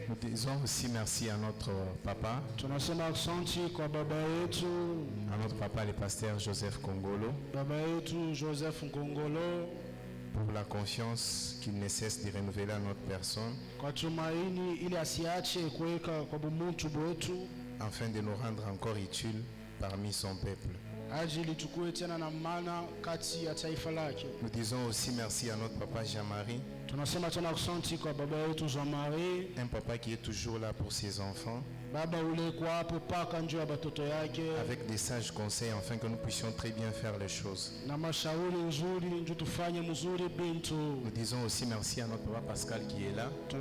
Nous disons aussi merci à notre papa. À notre papa, le pasteur Joseph Kongolo. Pour la confiance qu'il ne cesse de renouveler à notre personne. Afin de nous rendre encore utiles parmi son peuple. Nous disons aussi merci à notre papa Jean-Marie. Un papa qui est toujours là pour ses enfants. Avec des sages conseils afin que nous puissions très bien faire les choses. Nous disons aussi merci à notre papa Pascal qui est là. Pour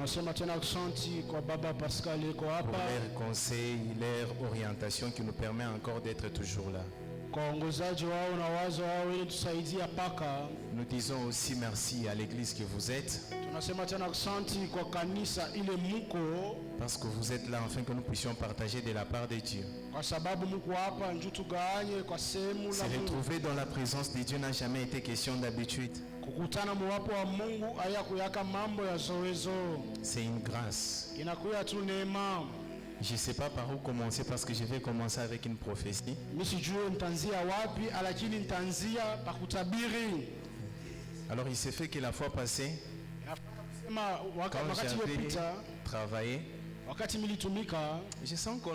leurs conseils, leur orientation qui nous permet encore d'être toujours là. Nous disons aussi merci à l'église que vous êtes. Parce que vous êtes là afin que nous puissions partager de la part de Dieu. Se retrouver dans la présence de Dieu n'a jamais été question d'habitude. C'est une grâce. Je ne sais pas par où commencer parce que je vais commencer avec une prophétie. Alors il s'est fait que la fois passée, quand j'avais travaillé, je sens que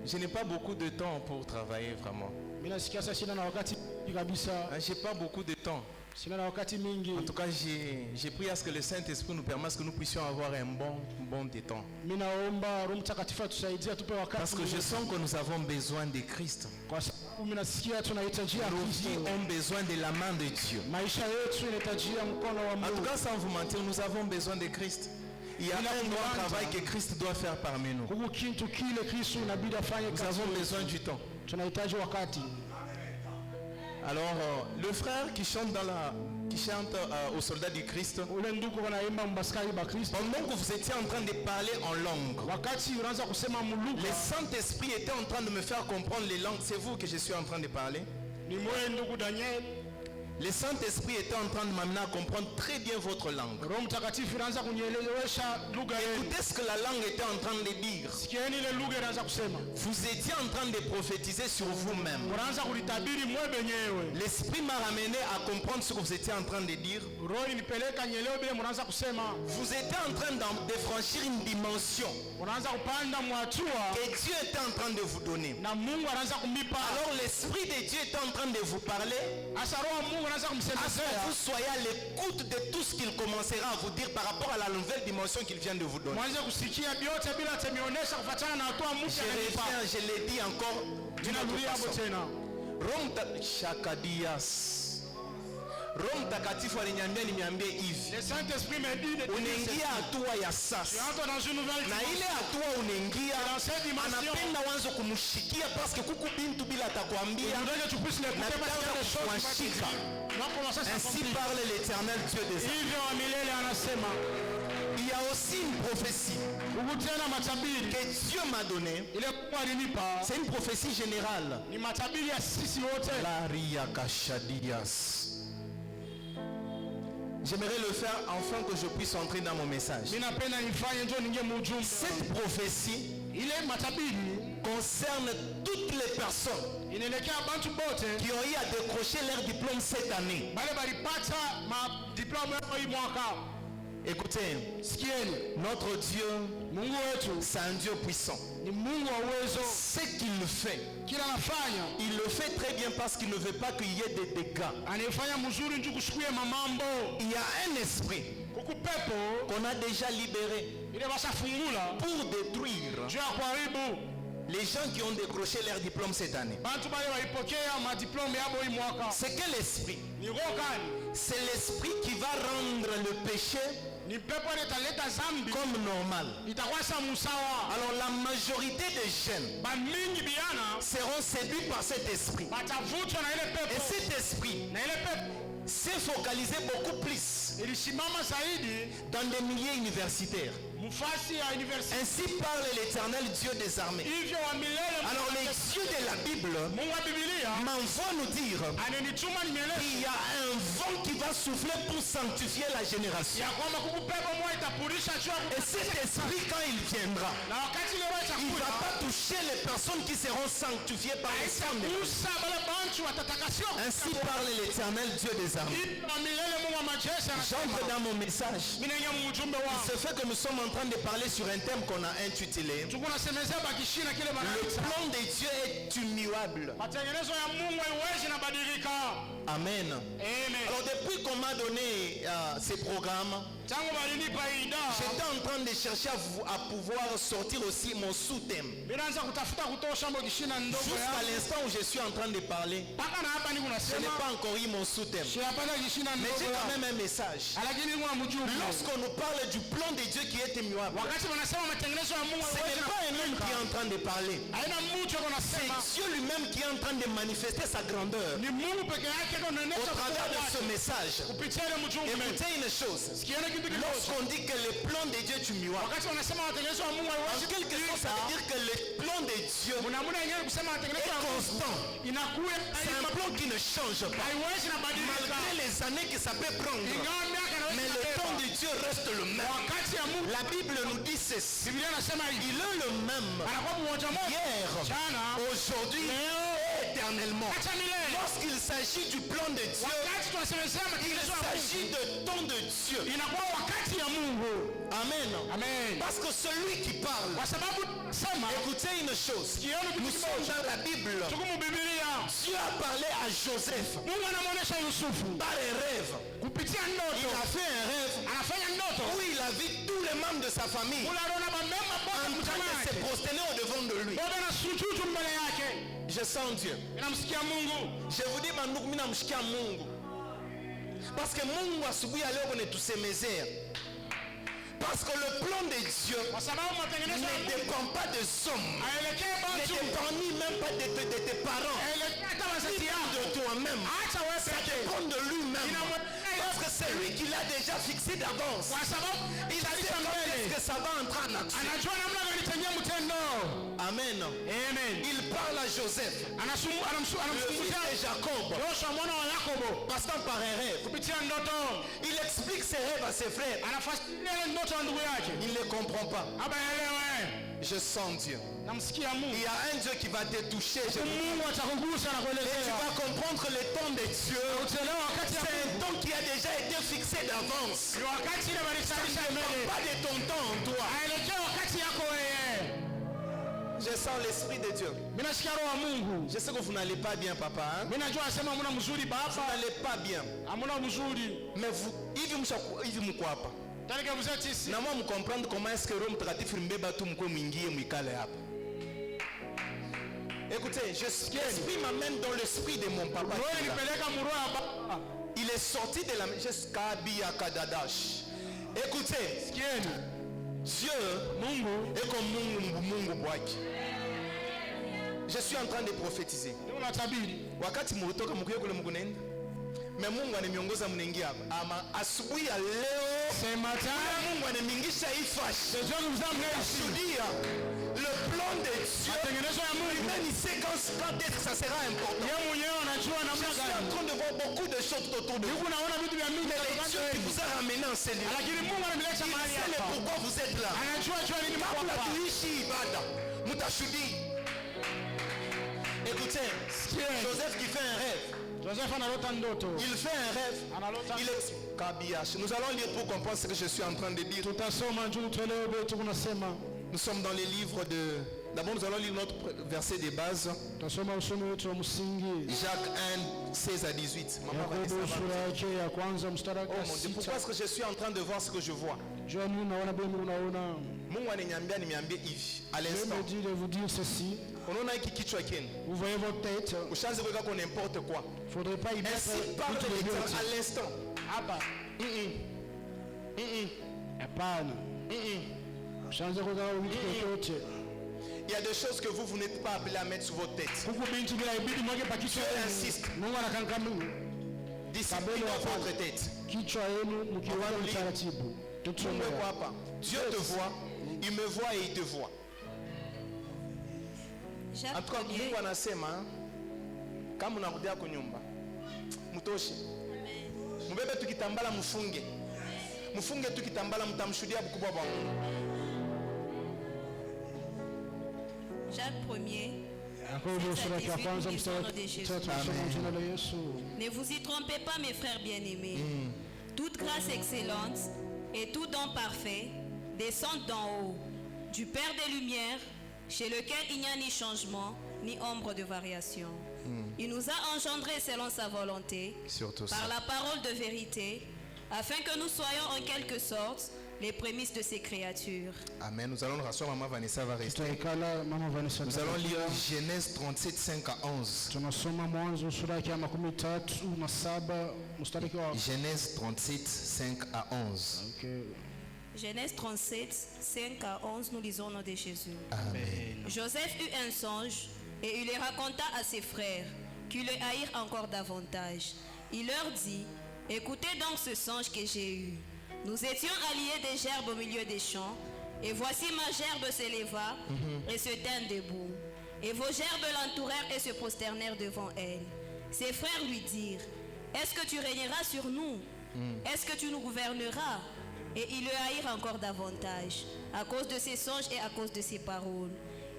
je n'ai pas beaucoup de temps pour travailler vraiment. Je n'ai pas beaucoup de temps. En tout cas, j'ai prié à ce que le Saint-Esprit nous permette que nous puissions avoir un bon temps. Parce que je sens que nous avons besoin de Christ. Nos vies ont besoin de la main de Dieu. En tout cas, sans vous mentir, nous avons besoin de Christ. Il y a un grand travail que Christ doit faire parmi nous. Nous avons besoin du temps. Alors, le frère qui chante aux soldats du Christ, pendant que vous étiez en train de parler en langue, le Saint-Esprit était en train de me faire comprendre les langues. C'est vous que je suis en train de parler. Le Saint-Esprit était en train de m'amener à comprendre très bien votre langue. Écoutez ce que la langue était en train de dire. Vous étiez en train de prophétiser sur vous-même. L'Esprit m'a ramené à comprendre ce que vous étiez en train de dire. Vous étiez en train de franchir une dimension que Dieu était en train de vous donner. Alors l'Esprit de Dieu était en train de vous parler. À ce que vous soyez à l'écoute de tout ce qu'il commencera à vous dire par rapport à la nouvelle dimension qu'il vient de vous donner. Je l'ai dit encore d'une autre façon. Roho Mtakatifu aliniambia niambie hivi. Unaingia hatua ya sasa. Na ile hatua unaingia anapenda wanzo kumshikia parce que kuku bintu bila atakwambia. Ainsi parle l'Éternel Dieu des armées. Il y a aussi une prophétie que Dieu m'a donnée. C'est une prophétie générale. La Riyakashadias. J'aimerais le faire afin que je puisse entrer dans mon message. Cette prophétie concerne toutes les personnes qui ont eu à décrocher leur diplôme cette année. Écoutez, notre Dieu, c'est un Dieu puissant. Ce qu'il fait, il le fait très bien parce qu'il ne veut pas qu'il y ait des dégâts. Il y a un esprit qu'on a déjà libéré pour détruire les gens qui ont décroché leur diplôme cette année. C'est quel esprit? C'est l'esprit qui va rendre le péché comme normal. Alors la majorité des jeunes seront séduits par cet esprit. Et cet esprit s'est focalisé beaucoup plus dans des milieux universitaires. Ainsi parle l'Éternel Dieu des armées. Alors les dieux de la Bible m'envoient nous dire qu'il y a un vent qui va souffler pour sanctifier la génération. Et cet esprit, quand il viendra, il ne va pas toucher les personnes qui seront sanctifiées par le sang de Christ. Ainsi parle l'Éternel Dieu des armées. J'entre dans mon message. Il se fait que nous sommes en train de parler sur un thème qu'on a intitulé Le plan de Dieu est immuable. Amen. Alors depuis qu'on m'a donné ces programmes, j'étais en train de chercher à pouvoir sortir aussi mon sous-thème. Jusqu'à l'instant où je suis en train de parler, je n'ai pas encore eu mon sous-thème. Mais j'ai quand même un message. Lorsqu'on nous parle du plan de Dieu qui est immuable, ce n'est pas un homme qui est en train de parler. C'est Dieu lui-même qui est en train de manifester sa grandeur au travers de ce message. Écoutez une chose. Lorsqu'on dit que le plan de Dieu est immuable, en quelque sorte ça veut dire que le plan de Dieu est constant. C'est un plan qui ne change pas. Malgré les années que ça peut prendre. Mais le temps de Dieu reste le même. La Bible nous dit ceci. Il est le même hier, aujourd'hui et éternellement. Lorsqu'il s'agit du plan de Dieu, il s'agit de temps de Dieu. Amen. Parce que celui qui parle, écoutez une chose, nous sommes dans la Bible. Dieu a parlé à Joseph par les rêves. Il a fait un rêve où il a vu tous les membres de sa famille en train de se prosterner au devant de lui. Je sens Dieu. Je vous dis parce que Mungu asubuhi ya leo netusemezea. Parce que le plan de Dieu ne dépend pas des hommes, ne dépend ni même pas de tes parents, ni de toi-même. Ça dépend de lui-même. Parce que c'est lui qui l'a déjà fixé d'avance. Il sait quand est-ce que ça va entrer en action. Amen. Il parle à Joseph, le fils de Jacob, passant par un rêve. Il explique ses rêves à ses frères. Il ne comprend pas. Je sens Dieu. Il y a un Dieu qui va te toucher. Et tu vas comprendre le temps de Dieu. C'est un temps qui a déjà été fixé d'avance. Ça ne dépend pas de ton temps en toi. Je sens l'esprit de Dieu. Je sais que vous n'allez pas bien, papa. Hein? Vous n'allez pas bien. Mais vous, il vous croit pas. Na moi me comprendre comment est-ce que Rome mtakatifu mbeba tu mko mwingie mwikale hapa. Écoutez, l'esprit m'amène dans l'esprit de mon papa. Il est sorti de la Kadadash. Écoutez, Dieu est comme Mungu Bwaki. Je suis en train de prophétiser. Wakati mutoka mkuye kule mkunenda. Mais Mungu anamiongoza mnaingia hapa. Asubuhi ya leo Mungu ananiingisha ifash. Shuhudia le plan de Dieu. Même il sait quand est-ce que ça sera important. Je suis en train de voir beaucoup de choses autour de vous. Mais le Dieu qui vous a ramené en ce lieu, il sait pourquoi vous êtes là. Kabla tuishi ibada, mutashuhudia. Écoutez, Joseph qui fait un rêve. Il fait un rêve. Nous allons lire pour comprendre ce que je suis en train de dire. Nous sommes dans les livres de... D'abord nous allons lire notre verset de base. Jacques 1, 16 à 18. Oh mon Dieu, pourquoi est-ce que je suis en train de voir ce que je vois? Mungu ananiambia niambie hivi à l'instant. Je me dis de vous dire ceci. Vous voyez votre tête. N'importe quoi. Il ne faudrait pas y mettre toutes les deux à l'instant. Il y a des choses que vous n'êtes pas appelé à mettre sur votre tête. Dieu insiste. Discipline dans votre tête. On va nous lire Dieu te voit, il me voit et il te voit. En tout cas, Mungu anasema kama unarudia kwa nyumba mtoshe. Mbebe tukitambala mfunge. Mfunge tukitambala mtamshuhudia ukubwa wa Mungu. Jacques 1er. Ne vous y trompez pas, mes frères bien-aimés. Toute grâce excellente et tout don parfait descendent d'en haut, du Père des Lumières, chez lequel il n'y a ni changement, ni ombre de variation. Il nous a engendrés selon sa volonté, par la parole de vérité, afin que nous soyons en quelque sorte les prémices de ces créatures. Amen. Nous allons rassurer Maman Vanessa va rester. Nous allons lire Genèse 37, 5 à 11. Genèse 37, 5 à 11. Genèse 37, 5 à 11, nous lisons au nom de Jésus. Amen. Joseph eut un songe et il le raconta à ses frères, qui le haïrent encore davantage. Il leur dit, écoutez donc ce songe que j'ai eu. Nous étions alliés des gerbes au milieu des champs, et voici ma gerbe s'éleva et se tint debout. Et vos gerbes l'entourèrent et se prosternèrent devant elle. Ses frères lui dirent, est-ce que tu régneras sur nous? Est-ce que tu nous gouverneras? Et ils le haïrent encore davantage, à cause de ses songes et à cause de ses paroles.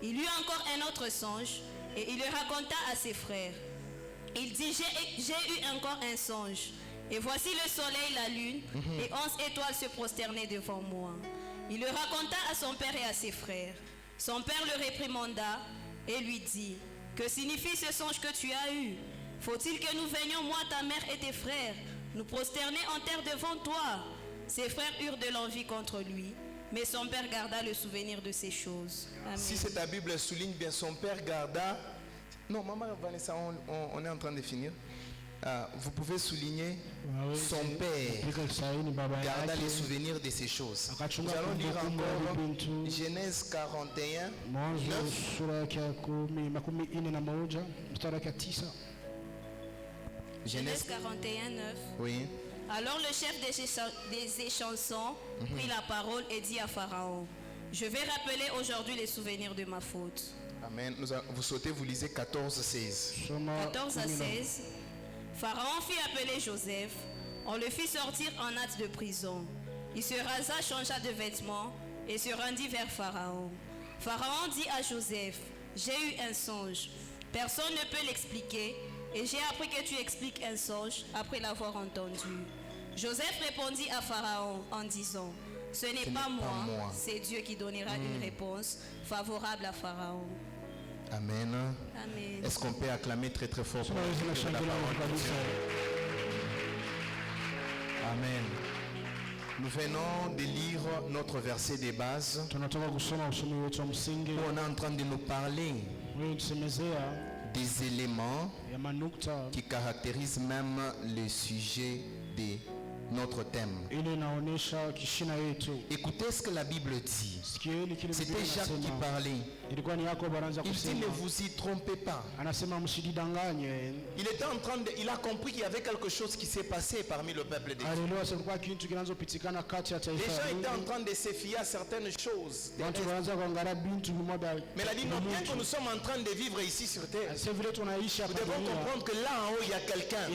Il eut encore un autre songe, et il le raconta à ses frères. Il dit, j'ai eu encore un songe. Et voici le soleil, la lune, et 11 étoiles se prosternaient devant moi. Il le raconta à son père et à ses frères. Son père le réprimanda et lui dit, que signifie ce songe que tu as eu? Faut-il que nous venions, moi, ta mère et tes frères, nous prosterner en terre devant toi? Ses frères eurent de l'envie contre lui, mais son père garda le souvenir de ces choses. Amen. Si c'est ta Bible souligne bien, son père garda... Non, Maman Vanessa, on est en train de finir. Vous pouvez souligner son père garda les souvenirs de ces choses. Nous allons lire encore Genèse 41, 9. Genèse 41, 9. Oui. Alors le chef des échansons prit la parole et dit à Pharaon, je vais rappeler aujourd'hui les souvenirs de ma faute. Amen. Vous sautez, vous lisez 14, 16. 14 à 16. Pharaon fit appeler Joseph, on le fit sortir en hâte de prison. Il se rasa, changea de vêtements et se rendit vers Pharaon. Pharaon dit à Joseph, j'ai eu un songe. Personne ne peut l'expliquer et j'ai appris que tu expliques un songe après l'avoir entendu. Joseph répondit à Pharaon en disant, ce n'est pas moi, c'est Dieu qui donnera une réponse favorable à Pharaon. Amen. Amen. Est-ce qu'on peut acclamer très très fort pour la parole de Dieu? Amen. Nous venons de lire notre verset de base où on est en train de nous parler des éléments qui caractérisent même le sujet de notre thème. Écoutez ce que la Bible dit. C'était Jacques qui parlait. Il dit, ne vous y trompez pas. Il était en train de, il a compris qu'il y avait quelque chose qui s'est passé parmi le peuple de Dieu. Les gens étaient en train de se fier à certaines choses. Mais il a dit, non, bien que nous sommes en train de vivre ici sur terre, nous devons comprendre que là en haut il y a quelqu'un.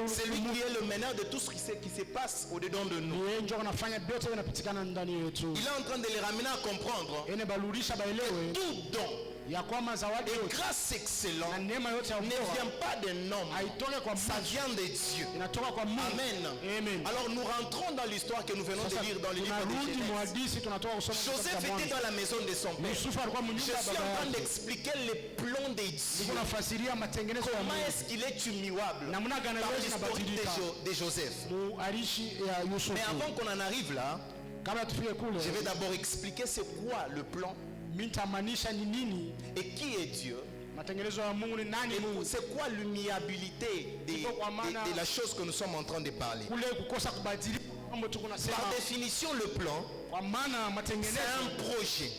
C'est lui qui est le meneur de tout ce qui se passe au-dedans de nous. Il est en train de les ramener à comprendre que tout don et grâce excellente ne vient pas d'un homme, ça vient de Dieu. Amen. Alors nous rentrons dans l'histoire que nous venons de lire dans le livre de Genèse. Joseph était dans la maison de son père. Je suis en train d'expliquer les plans de Dieu. Comment est-ce qu'il est immuable dans l'histoire de Joseph. Mais avant qu'on en arrive là, je vais d'abord expliquer c'est quoi le plan et qui est Dieu. C'est quoi l'immuabilité de la chose que nous sommes en train de parler. Par définition, le plan, c'est un projet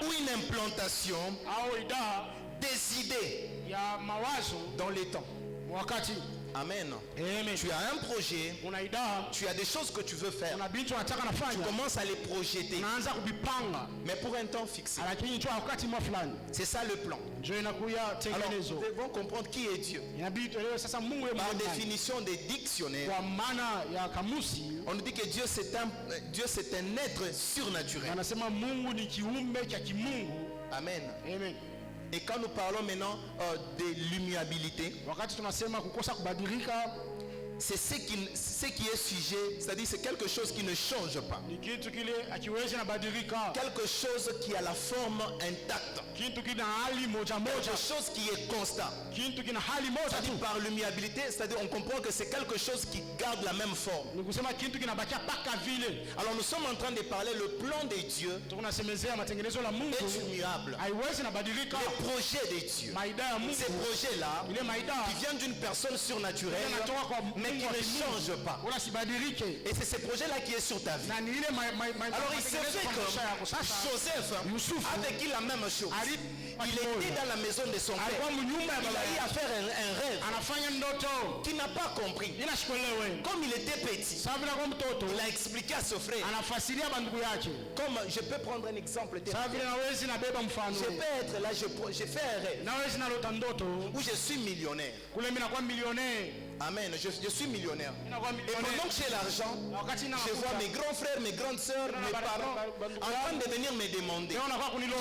ou une implantation des idées dans les temps. Amen. Tu as un projet, tu as des choses que tu veux faire, tu commences à les projeter, mais pour un temps fixé. C'est ça le plan. Alors nous devons comprendre qui est Dieu. Par définition des dictionnaires, on nous dit que Dieu c'est un être surnaturel. Amen. Et quand nous parlons maintenant de l'immuabilité, c'est ce qui est sujet, c'est-à-dire c'est quelque chose qui ne change pas. Quelque chose qui a la forme intacte. Quelque chose qui est constant. C'est-à-dire par l'immuabilité, c'est-à-dire on comprend que c'est quelque chose qui garde la même forme. Alors nous sommes en train de parler le plan de Dieu est immuable. Le projet de Dieu, ces projets-là qui viennent d'une personne surnaturelle mais qui ne change pas. Et c'est ce projet-là qui est sur ta vie. Alors il s'est fait comme Joseph a vécu la même chose. Il était dans la maison de son père. Il a eu à faire un rêve qu'il n'a pas compris. Comme il était petit, il a expliqué à ce frère. Comme je peux prendre un exemple. Je peux être là, je fais un rêve où je suis millionnaire. Amen. Je suis millionnaire. Et pendant que j'ai l'argent, je vois mes grands frères, mes grandes sœurs, mes parents en train de venir me demander.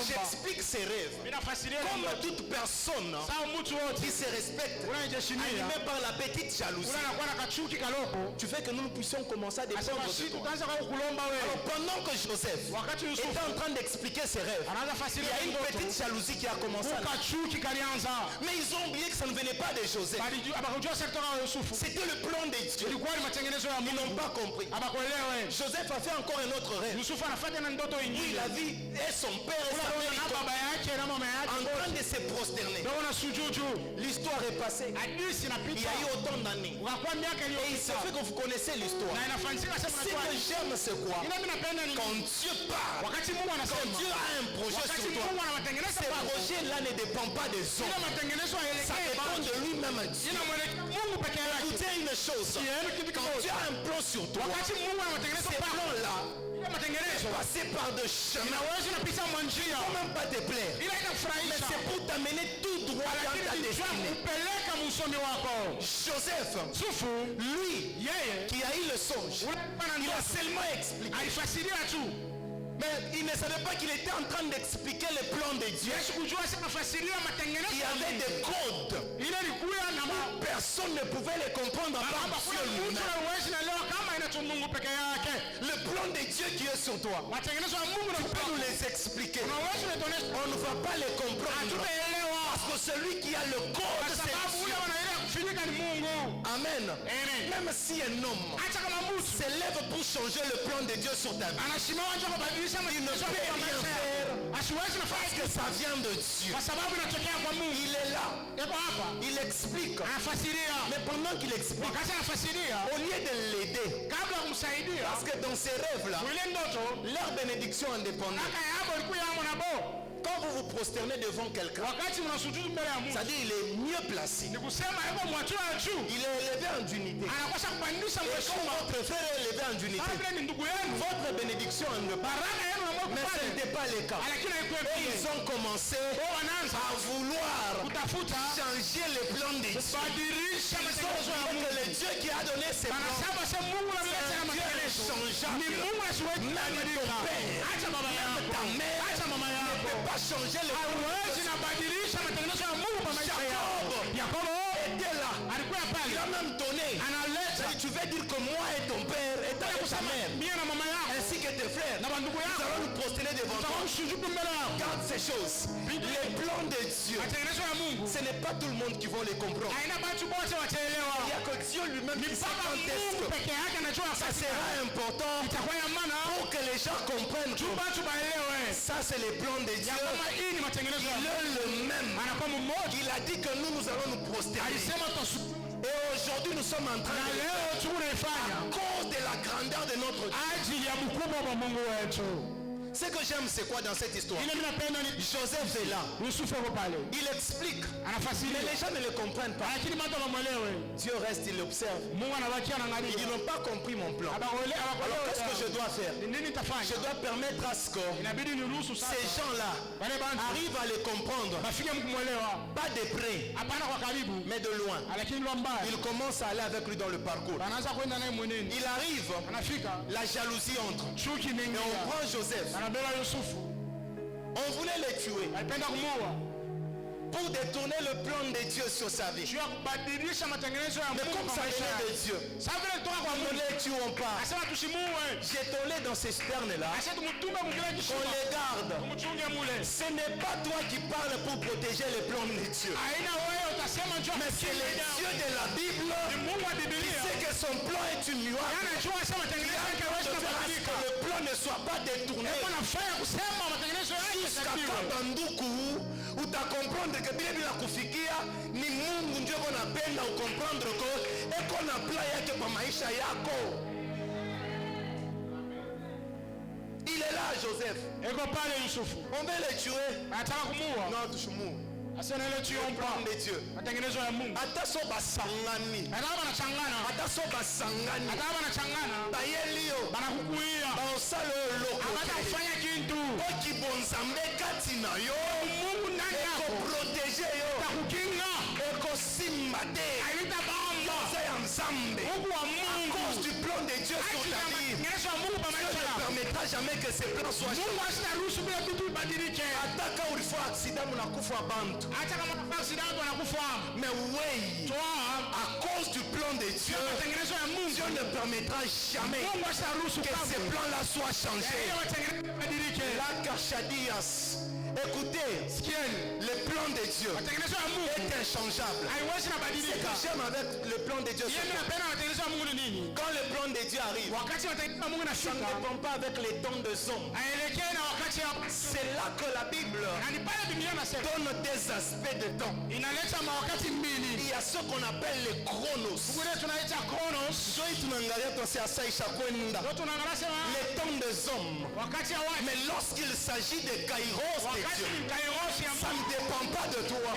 J'explique ces rêves. Comme toute personne qui se respecte, animée par la petite jalousie, tu fais que nous puissions commencer à dépendre de toi. Alors pendant que Joseph était en train d'expliquer ses rêves, il y a une petite jalousie qui a commencé. Mais ils ont oublié que ça ne venait pas de Joseph. C'était le plan de Dieu. Ils n'ont pas compris. Joseph a fait encore un autre rêve. Il a vu son père et sa mère en train de se prosterner. L'histoire est passée. Il y a eu autant d'années. Et il se fait que vous connaissez l'histoire. Ce que j'aime c'est quoi? Quand Dieu parle, quand Dieu a un projet sur toi, ce projet-là ne dépend pas des hommes. Ça dépend de lui-même. Écoutez une chose, quand Dieu a un plan sur toi, ces plans-là passer par de chemins qui ne vont même pas te plaire, mais c'est pour t'amener tout droit dans ta destinée. Joseph, lui qui a eu le songe, il a seulement expliqué. Mais il ne savait pas qu'il était en train d'expliquer le plan de Dieu. Il y avait des codes. Personne ne pouvait les comprendre à part Dieu lui-même. Le plan de Dieu qui est sur toi, tu peux nous les expliquer. On ne va pas les comprendre. Parce que celui qui a le code, c'est Dieu. Amen. Même si un homme s'élève pour changer le plan de Dieu sur ta vie, il ne peut rien faire parce que ça vient de Dieu. Il est là, il explique, mais pendant qu'il explique, au lieu de l'aider, parce que dans ces rêves là, leur bénédiction indépendante. Quand vous vous prosternez devant quelqu'un, c'est-à-dire il est mieux placé, il est élevé en unité. Et quand votre frère est élevé en unité, votre bénédiction ne part. Mais ce n'était pas le cas. Et ils ont commencé à vouloir changer les plans de Dieu. Ils ont oublié que le Dieu qui a donné ses plans, c'est un Dieu inchangeable. Même ton père, même ta mère ne peut pas changer le plan de Dieu. Jacob était là. Il a même donné. Tu veux dire que moi et ton père et ta mère ainsi que tes frères, nous allons nous prosterner devant toi. Garde ces choses. Les plans de Dieu, ce n'est pas tout le monde qui va les comprendre. Il n'y a que Dieu lui-même qui sait quand est-ce que ça sera important pour que les gens comprennent. Ça c'est les plans de Dieu. Il est le même. Il a dit que nous allons nous prosterner. Et aujourd'hui nous sommes en train de à cause de la grandeur de notre Dieu. Ce que j'aime, c'est quoi dans cette histoire? Joseph est là. Il explique. Mais les gens ne le comprennent pas. Dieu reste, il observe. Ils n'ont pas compris mon plan. Alors qu'est-ce que je dois faire? Je dois permettre à ce que ces gens-là arrivent à les comprendre. Pas de près, mais de loin. Il commence à aller avec lui dans le parcours. Il arrive, la jalousie entre. Et on prend Joseph. On voulait le tuer pour détourner le plan de Dieu sur sa vie. Mais comme ça venait de Dieu, on ne les tuons pas. Jetons-les dans ces sternes-là. On les garde. Ce n'est pas toi qui parles pour protéger le plan de Dieu. Mais c'est le Dieu de la Bible qui sait que son plan est une loi. Que le plan ne soit pas détourné. Jusqu'à Kabanduku, où tu as comprendre que Bible la kufikia ni Mungu ndio anapenda ukomprendre ko eko na plan yake kwa maisha yako. Il est là, Joseph. On veut le tuer. Non, touche-moi. On prend de Dieu. Ataso basangani. Ataso basangani. Bayelio. Baosalo loko. Oki bonzambe katina yo. Eko protege yo. Eko simbade. À cause du plan de Dieu sur ta vie, Dieu ne permettra jamais que ces plans soient changés. Ataka où il faut accident, on a couvert bantu. Mais oui, à cause du plan de Dieu, Dieu ne permettra jamais que ces plans-là soient changés. La Kachadias. Écoutez, le plan de Dieu est inchangeable. Ce que j'aime avec le plan de Dieu, quand le plan de Dieu arrive, ça ne dépend pas avec les dons de hommes. C'est là que la Bible donne des aspects de temps. Il y a ce qu'on appelle les chronos. Les temps des hommes. Mais lorsqu'il s'agit de kairos de Dieu, ça ne dépend pas de toi.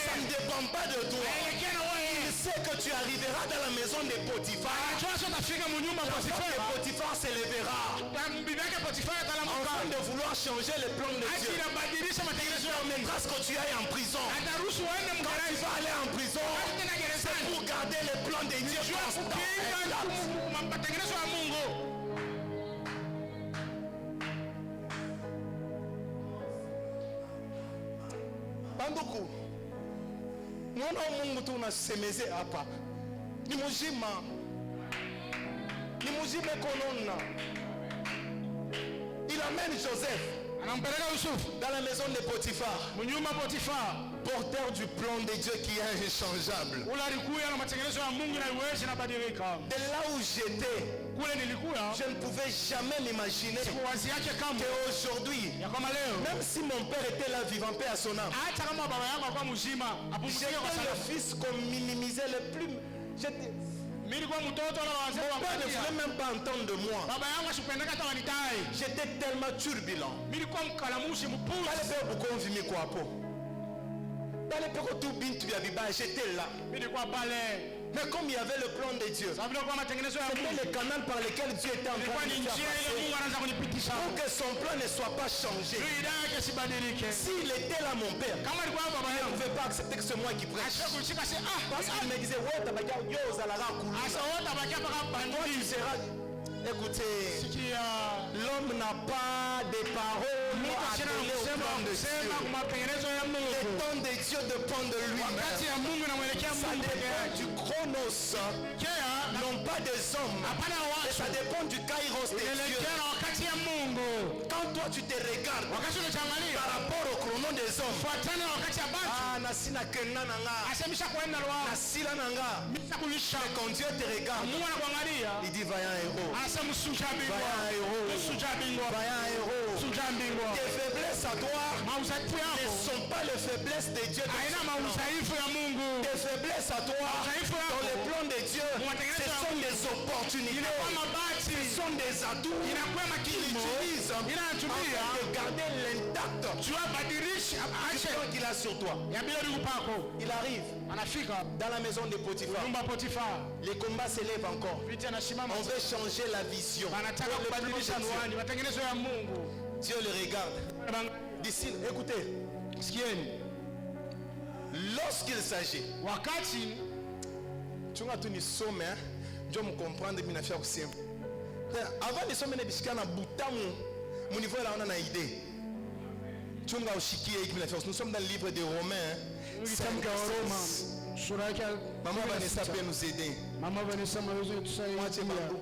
Ça ne dépend pas de toi. Il sait que tu arriveras dans la maison de Potiphar. Potiphar s'élèvera en train de vouloir changer le plan de Dieu. Il permettra ce que tu ailles en prison. Quand tu vas aller en prison, c'est pour garder le plan de Dieu constant. Banduku, mwana wa Mungu tunasemeze hapa ni mujima konona. Il amène Joseph dans la maison de Potiphar, porteur du plan de Dieu qui est inchangeable. De là où j'étais, je ne pouvais jamais m'imaginer qu'aujourd'hui, même si mon père était là vivant, paix à son âme, j'étais le fils qu'on minimisait le plus. Mon père ne voulait même pas entendre de moi. J'étais tellement turbulent. J'étais là. Mais comme il y avait le plan de Dieu, c'était le canal par lequel Dieu était en train de passer pour que son plan ne soit pas changé. S'il était là, mon père, il ne pouvait pas accepter que c'est moi qui prêche. Parce qu'il me disait, toi tu seras. Écoutez, l'homme n'a pas de paroles à donner au plan de Dieu. Le temps de Dieu dépend de lui. Ça dépend du chronos, non pas des hommes. Et ça dépend du kairos de Dieu. Quand toi tu te regardes par rapport au chrono des hommes, nasina kenna nanga, nasila nanga. Mais quand Dieu te regarde, il dit vaillant héros. Vaillant héros. Tes faiblesses à toi ne sont pas les faiblesses de Dieu. Tes faiblesses à toi dans le plan de Dieu, ce sont des opportunités, ce sont des atouts qu'il utilise afin de garder l'intact qu'il a sur toi. Il arrive dans la maison de Potiphar. Les combats s'élèvent encore. On veut changer la vision. Dieu le regarde. D'ici, écoutez. Lorsqu'il s'agit, tu vas tout somme, je me comprendre bien faire aussi. Avant de sommer les biscuits na boutamu, mon niveau là on a une idée. Tu vas au chiquier qui faire. Nous sommes dans le livre des Romains. Maman Vanessa peut nous aider. Maman Vanessa m'a besoin de tout ça.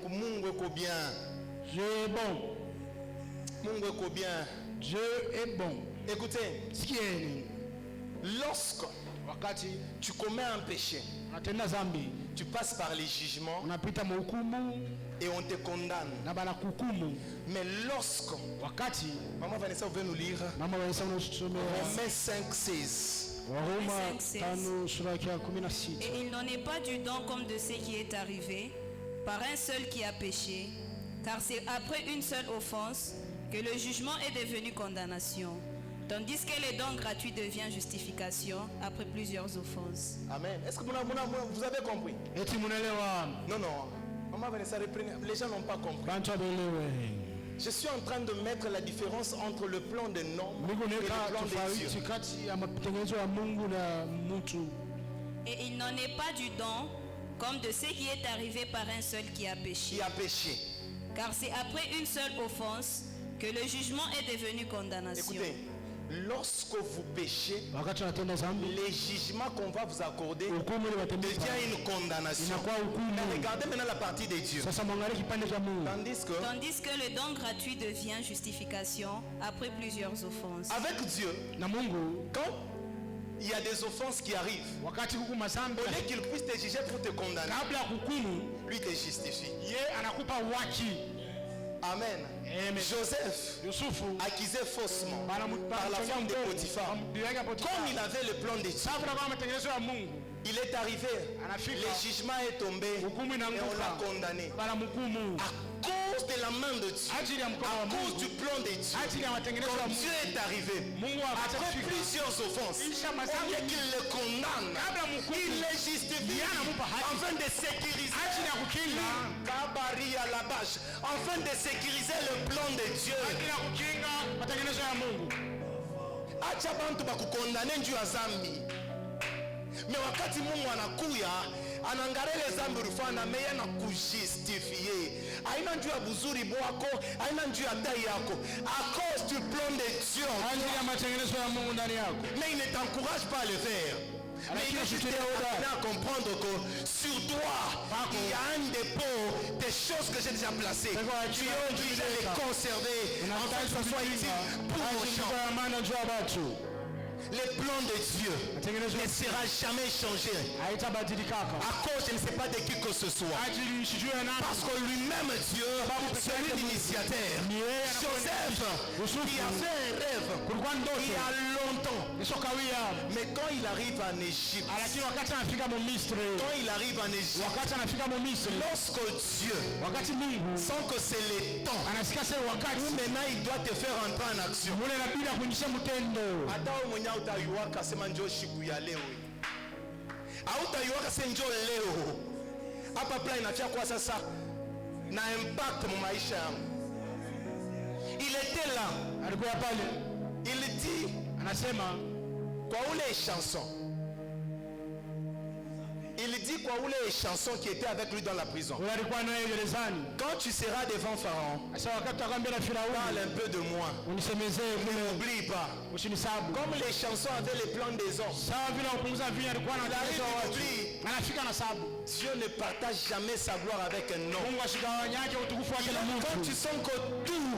Mungu est bien. Dieu est bon. Mungu est bien. Dieu est bon. Écoutez, lorsque tu commets un péché, tu passes par les jugements et on te condamne. Mais lorsque, Maman Vanessa veut nous lire Romains 5:16. Et il n'en est pas du don comme de ce qui est arrivé par un seul qui a péché, car c'est après une seule offense que le jugement est devenu condamnation, tandis que le don gratuit devient justification après plusieurs offenses. Amen. Est-ce que vous avez compris? Non, non. Maman Vanessa, les gens n'ont pas compris. Je suis en train de mettre la différence entre le plan de l'homme et le plan de Dieu. Et il n'en est pas du don comme de ce qui est arrivé par un seul qui a péché. Qui a péché. Car c'est après une seule offense que le jugement est devenu condamnation. Écoutez, lorsque vous péchez, les jugements qu'on va vous accorder devient une condamnation. Mais regardez maintenant la partie de Dieu. Tandis que le don gratuit devient justification après plusieurs offenses. Avec Dieu, quand il y a des offenses qui arrivent, au lieu qu'il puisse te juger pour te condamner, lui te justifie. Amen. Joseph accusé faussement par la femme de Potiphar. Comme il avait le plan de Dieu, il est arrivé, le jugement est tombé et on l'a condamné. À cause de la main de Dieu, à cause du plan de Dieu, quand Dieu est arrivé, après plusieurs offenses, au lieu qu'il le condamne, il le justifie afin de sécuriser afin de sécuriser le plan de Dieu. Acha bantu bakukondane njuu ya zambi. Mais wakati Mungu anakuya anaangalia ile zambi ulifanya meya na kujustifie. Haina njuu ya buzuri bwako, haina njuu ya dai yako. À cause du plan de Dieu. Mais il ne t'encourage pas à le faire. Mais il est juste à comprendre que sur toi, il y a un dépôt des choses que j'ai déjà placées. Tu es obligé de les conserver afin que ce soit utile pour vos champs. Le plan de Dieu ne sera jamais changé à cause je ne sais pas de qui que ce soit. Parce que lui-même Dieu, c'est lui l'initiateur. Joseph, qui a fait un rêve il y a longtemps. Mais quand il arrive en Égypte, lorsque Dieu sent que c'est le temps où maintenant il doit te faire entrer en action, utaiwaka sema njoo siku ya leo. Hautaiwaka sema njoo leo. Hapa plan inafia kwa sasa na impact mu maisha yangu. Il était là. Alikuwa pale. Il dit, anasema kwa ule chanson. Il dit quoi ou les chansons qui étaient avec lui dans la prison. Quand tu seras devant Pharaon, parle un peu de moi. N'oublie pas. Comme les chansons avaient les plans des hommes. Dieu ne partage jamais sa gloire avec un homme. Quand tu sens que tout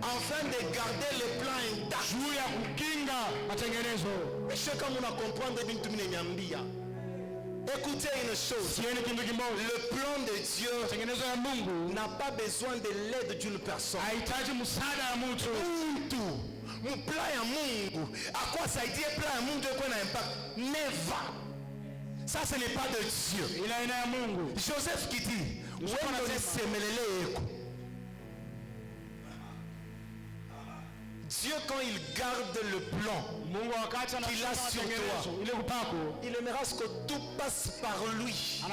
afin de garder le plan intact. Je sais comment on a compris de bintu mine nyambia. Écoutez une chose, le plan de Dieu n'a pas besoin de l'aide d'une personne. Mon plan ya Mungu, à quoi ça dit plan ya Mungu qu'on a impact? Never. Ça ce n'est pas de Dieu. Joseph qui dit, Dieu quand il garde le plan qu'il a sur toi, il aimera ce que tout passe par lui. Tout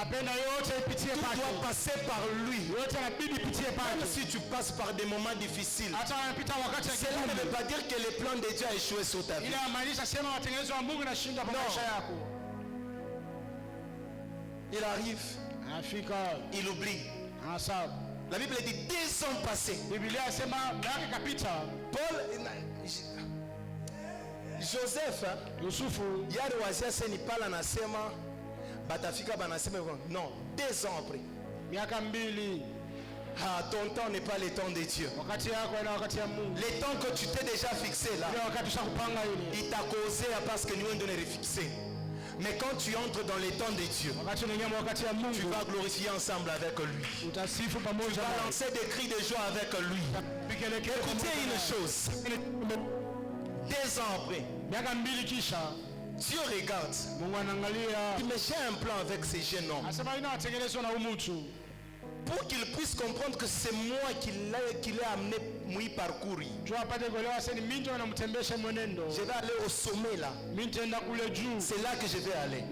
doit passer par lui. Même si tu passes par des moments difficiles, cela ne veut pas dire que le plan de Dieu a échoué sur ta vie. Non. Il arrive, il oublie. La Bible dit 2 ans passés. Paul, Joseph, yari wazia seni pala nasema batafika banasema non, 2 ans après. Ah, ton temps n'est pas le temps de Dieu. Le temps que tu t'es déjà fixé là, il t'a causé parce que nous on doit refixer. Mais quand tu entres dans les temps de Dieu, tu vas glorifier ensemble avec lui. Tu vas lancer des cris de joie avec lui. Écoutez une chose. 2 ans après, Dieu regarde. Il met un plan avec ces jeunes hommes. Pour qu'il puisse comprendre que c'est moi qui l'ai amené mon parcours. Je vais aller au sommet là. C'est là que je vais aller.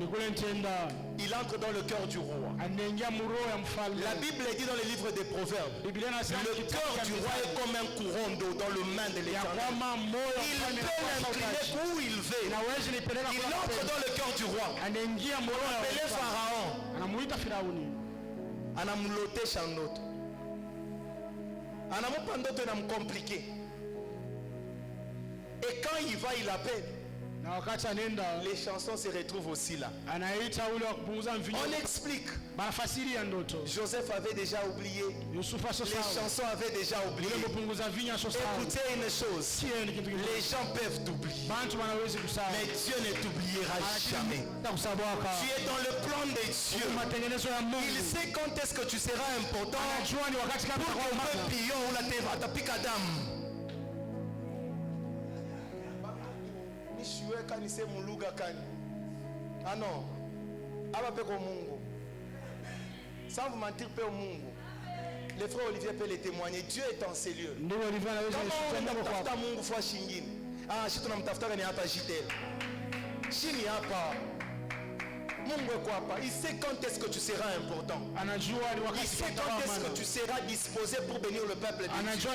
Il entre dans le cœur du roi. La Bible dit dans le livre des Proverbes, le cœur du roi est comme un courant d'eau dans le main de l'Éternel. Il peut l'incliner où il veut. Il entre dans le cœur du roi. Appelez Pharaon. Anamlotesha ndoto, anamupa ndoto inamkomplike, et quand il va il appelle, les chansons se retrouvent aussi là. On explique. Joseph avait déjà oublié, les chansons avaient déjà oublié. Écoutez une chose, les gens peuvent t'oublier, mais Dieu ne t'oubliera jamais. Tu es dans le plan de Dieu. Il sait quand est-ce que tu seras important pour qu'on peut piller ou la tevata dame. Kanise muluga kani. Ah non. Aba peko Mungu. Sans vous mentir pe Mungu. Le frère Olivier peut le témoigner. Dieu est en ces lieux. Comment on Mungu fois shingine. Ah, si tu n'as ni hapa jitel. Shini hapa. Mungu est quoi pas? Il sait quand est-ce que tu seras important. Il sait quand est-ce que tu seras disposé pour bénir le peuple de Dieu. Et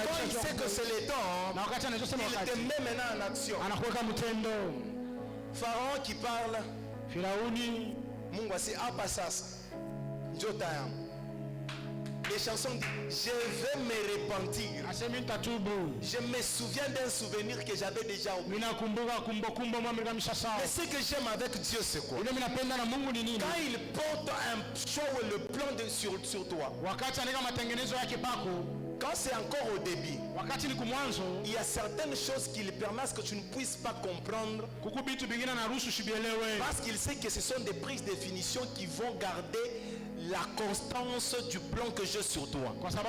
quand il sait que c'est le temps, il te met maintenant en action. Pharaon qui parle, Mungu c'est apasasa. Les chansons disent, je vais me repentir. Je me souviens d'un souvenir que j'avais déjà oublié. Mais ce que j'aime avec Dieu, c'est quoi? Quand il porte un show, le plan sur toi, quand c'est encore au début, il y a certaines choses qui lui permettent que tu ne puisses pas comprendre, parce qu'il sait que ce sont des prises de définition qui vont garder la constance du plan que j'ai sur toi. Joseph,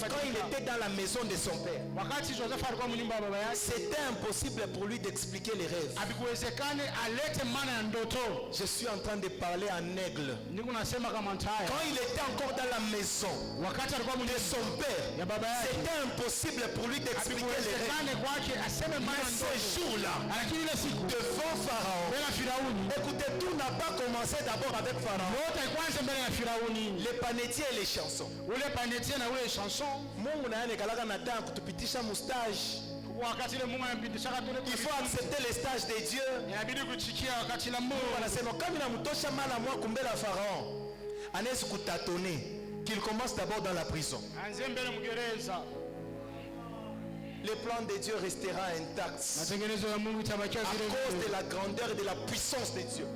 quand il était dans la maison de son père, c'était impossible pour lui d'expliquer les rêves. Je suis en train de parler en aigle. Quand il était encore dans la maison de son père, c'était impossible pour lui d'expliquer les rêves. Mais ce jour-là, devant Pharaon, écoutez, tout n'a pas commencé d'abord avec Pharaon. Les panétiers et les chansons. Mungu na yekalaka na temps kutupitisha mustage. Il faut accepter les stages de Dieu. Anasema kama namtosha mala mwa kumbela Pharaon, anaweza kutatonner qu'il commence d'abord dans la prison. le plan de Dieu restera intact à cause de la grandeur et de la puissance de Dieu.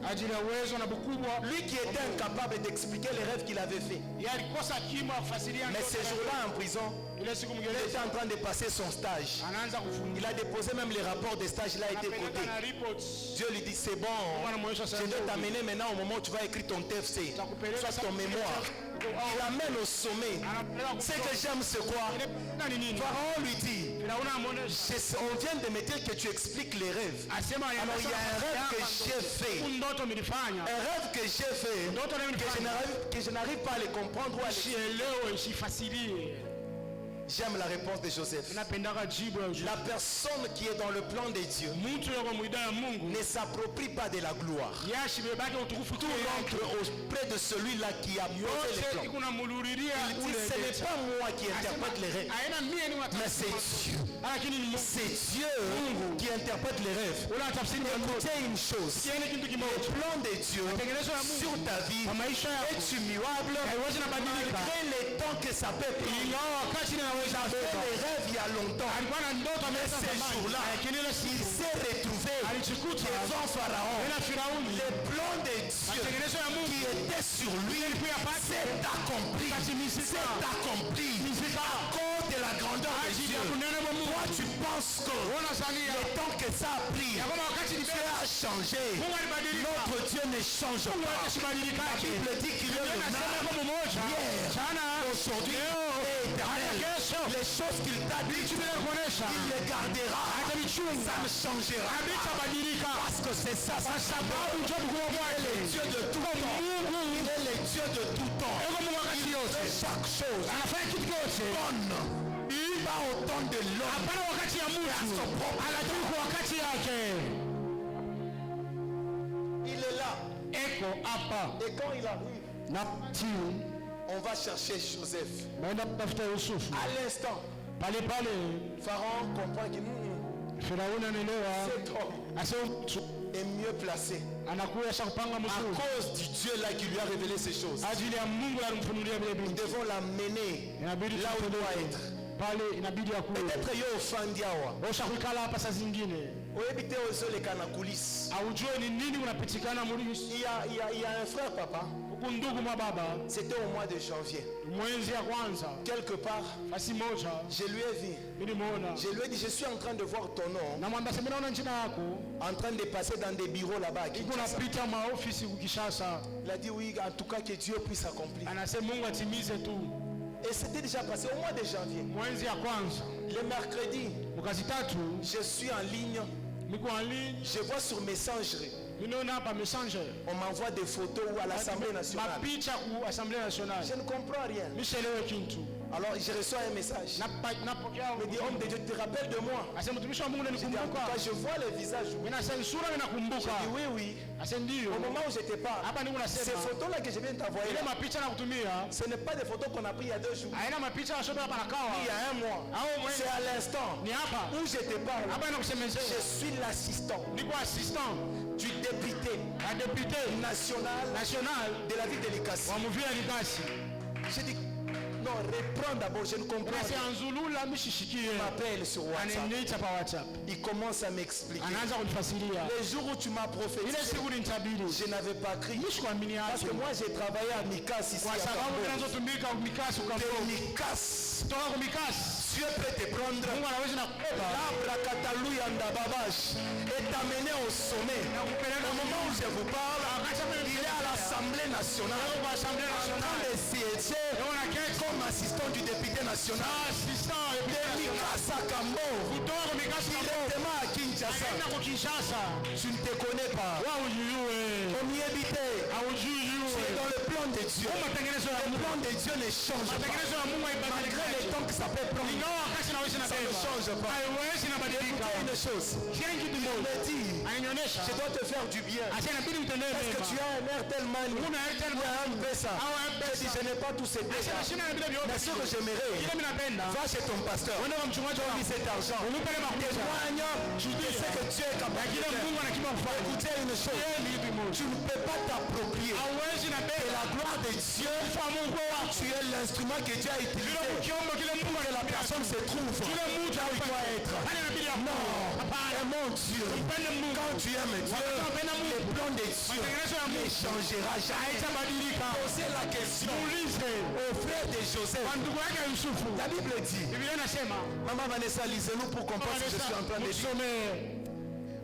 Lui qui était incapable d'expliquer les rêves qu'il avait fait. Mais ce jour-là en prison, il était en train de passer son stage. Il a déposé même les rapports de stage, il a été coté. Dieu lui dit c'est bon, je vais t'amener maintenant au moment où tu vas écrire ton TFC, soit ton mémoire. Il l'amène au sommet. Ce que j'aime c'est quoi? Pharaon lui dit, on vient de me dire que tu expliques les rêves. Alors il y a un rêve que j'ai fait. Un rêve que j'ai fait, que je n'arrive pas à le comprendre ou à le... J'aime la réponse de Joseph. La personne qui est dans le plan de Dieu ne s'approprie pas de la gloire. Tout rentre auprès de celui-là qui a posé les plans. Il dit, ce n'est pas moi qui interprète les rêves, mais c'est Dieu. C'est Dieu qui interprète les rêves. Écoutez une chose, le plan de Dieu sur ta vie est immuable malgré les temps que ça peut prendre. J'avais des rêves il y a longtemps, mais ces jours-là, il s'est retrouvé devant Pharaon. Le plan de Dieu qui était sur lui s'est accompli. C'est accompli à cause de la grandeur de Dieu. Toi, tu penses que le temps que ça a pris, Dieu a changé. Notre Dieu ne change pas. La Bible dit qu'il est le même hier, aujourd'hui et éternel. Les choses qu'il t'a dit, il les gardera. Ça ne changera pas. Parce que c'est ça. Il est le Dieu de tout temps. Il est le Dieu de tout temps. Il fait chaque chose bonne. Pas autant de l'homme à son propre. Il est là. Et quand il arrive, on va chercher Joseph. À l'instant, Pharaon comprend que cet homme est mieux placé à cause du Dieu là qui lui a révélé ces choses. Nous devons l'amener là où il doit être. Peut-être yo ofandi awa oyebite ozoleka na coulisse. Il y a un frère papa. C'était au mois de janvier. Quelque part, je lui ai vu. Je lui ai dit, je suis en train de voir ton nom en train de passer dans des bureaux là-bas. Il a dit oui, en tout cas que Dieu puisse accomplir. Et c'était déjà passé au mois de janvier. Le mercredi, je suis en ligne. Je vois sur messagerie. On m'envoie des photos à l'Assemblée nationale. Je ne comprends rien. Alors je reçois un message. Il me dit, homme de Dieu, tu te rappelles de moi? Je dis, en tout cas, je vois le visage. Je dis oui. Au moment où je te parle, ces photos-là que je viens de t'envoyer, ce n'est pas des photos qu'on a prises il y a 2 jours. Il y a 1 mois. C'est à l'instant où je te parle. Je suis l'assistant du député national de la ville de Likasi. Je dis, non, reprends d'abord, je ne comprends pas. Il m'appelle sur WhatsApp. Il commence à m'expliquer. Les jours où tu m'as prophétisé, je n'avais pas crié. Parce que moi j'ai travaillé à Mikas ici. Dieu peut te prendre. L'arbre Katalouya Ndababach est amené au sommet. Au moment où je vous parle, il est à l'Assemblée nationale en train de siéger comme assistant du député national. De Mikasa Kambo, directement à Kinshasa. Tu ne te connais pas. On y habitait. C'est dans le plan de Dieu. Le plan de Dieu ne change pas. Malgré les temps que ça peut prendre, ça ne change pas. Écoutez une chose. Il me dit, je dois te faire du bien. Parce que tu as un air tellement ou un Bessa. Je n'ai pas tous ces détails. Mais ce que j'aimerais, va chez ton pasteur. Donne-lui cet argent. Témoigne de ce que Dieu est capable de faire. Écoutez une chose. Tu ne peux pas t'approprier de la gloire de Dieu, tu es l'instrument que Dieu a utilisé pour que la personne se trouve là où il doit être. Non, et mon Dieu, quand tu aimes Dieu, les plans de Dieu ne changera jamais. Posez la question au frère de Joseph. La Bible dit, Maman Vanessa, lisez-nous pour comprendre ce que je suis en train de dire.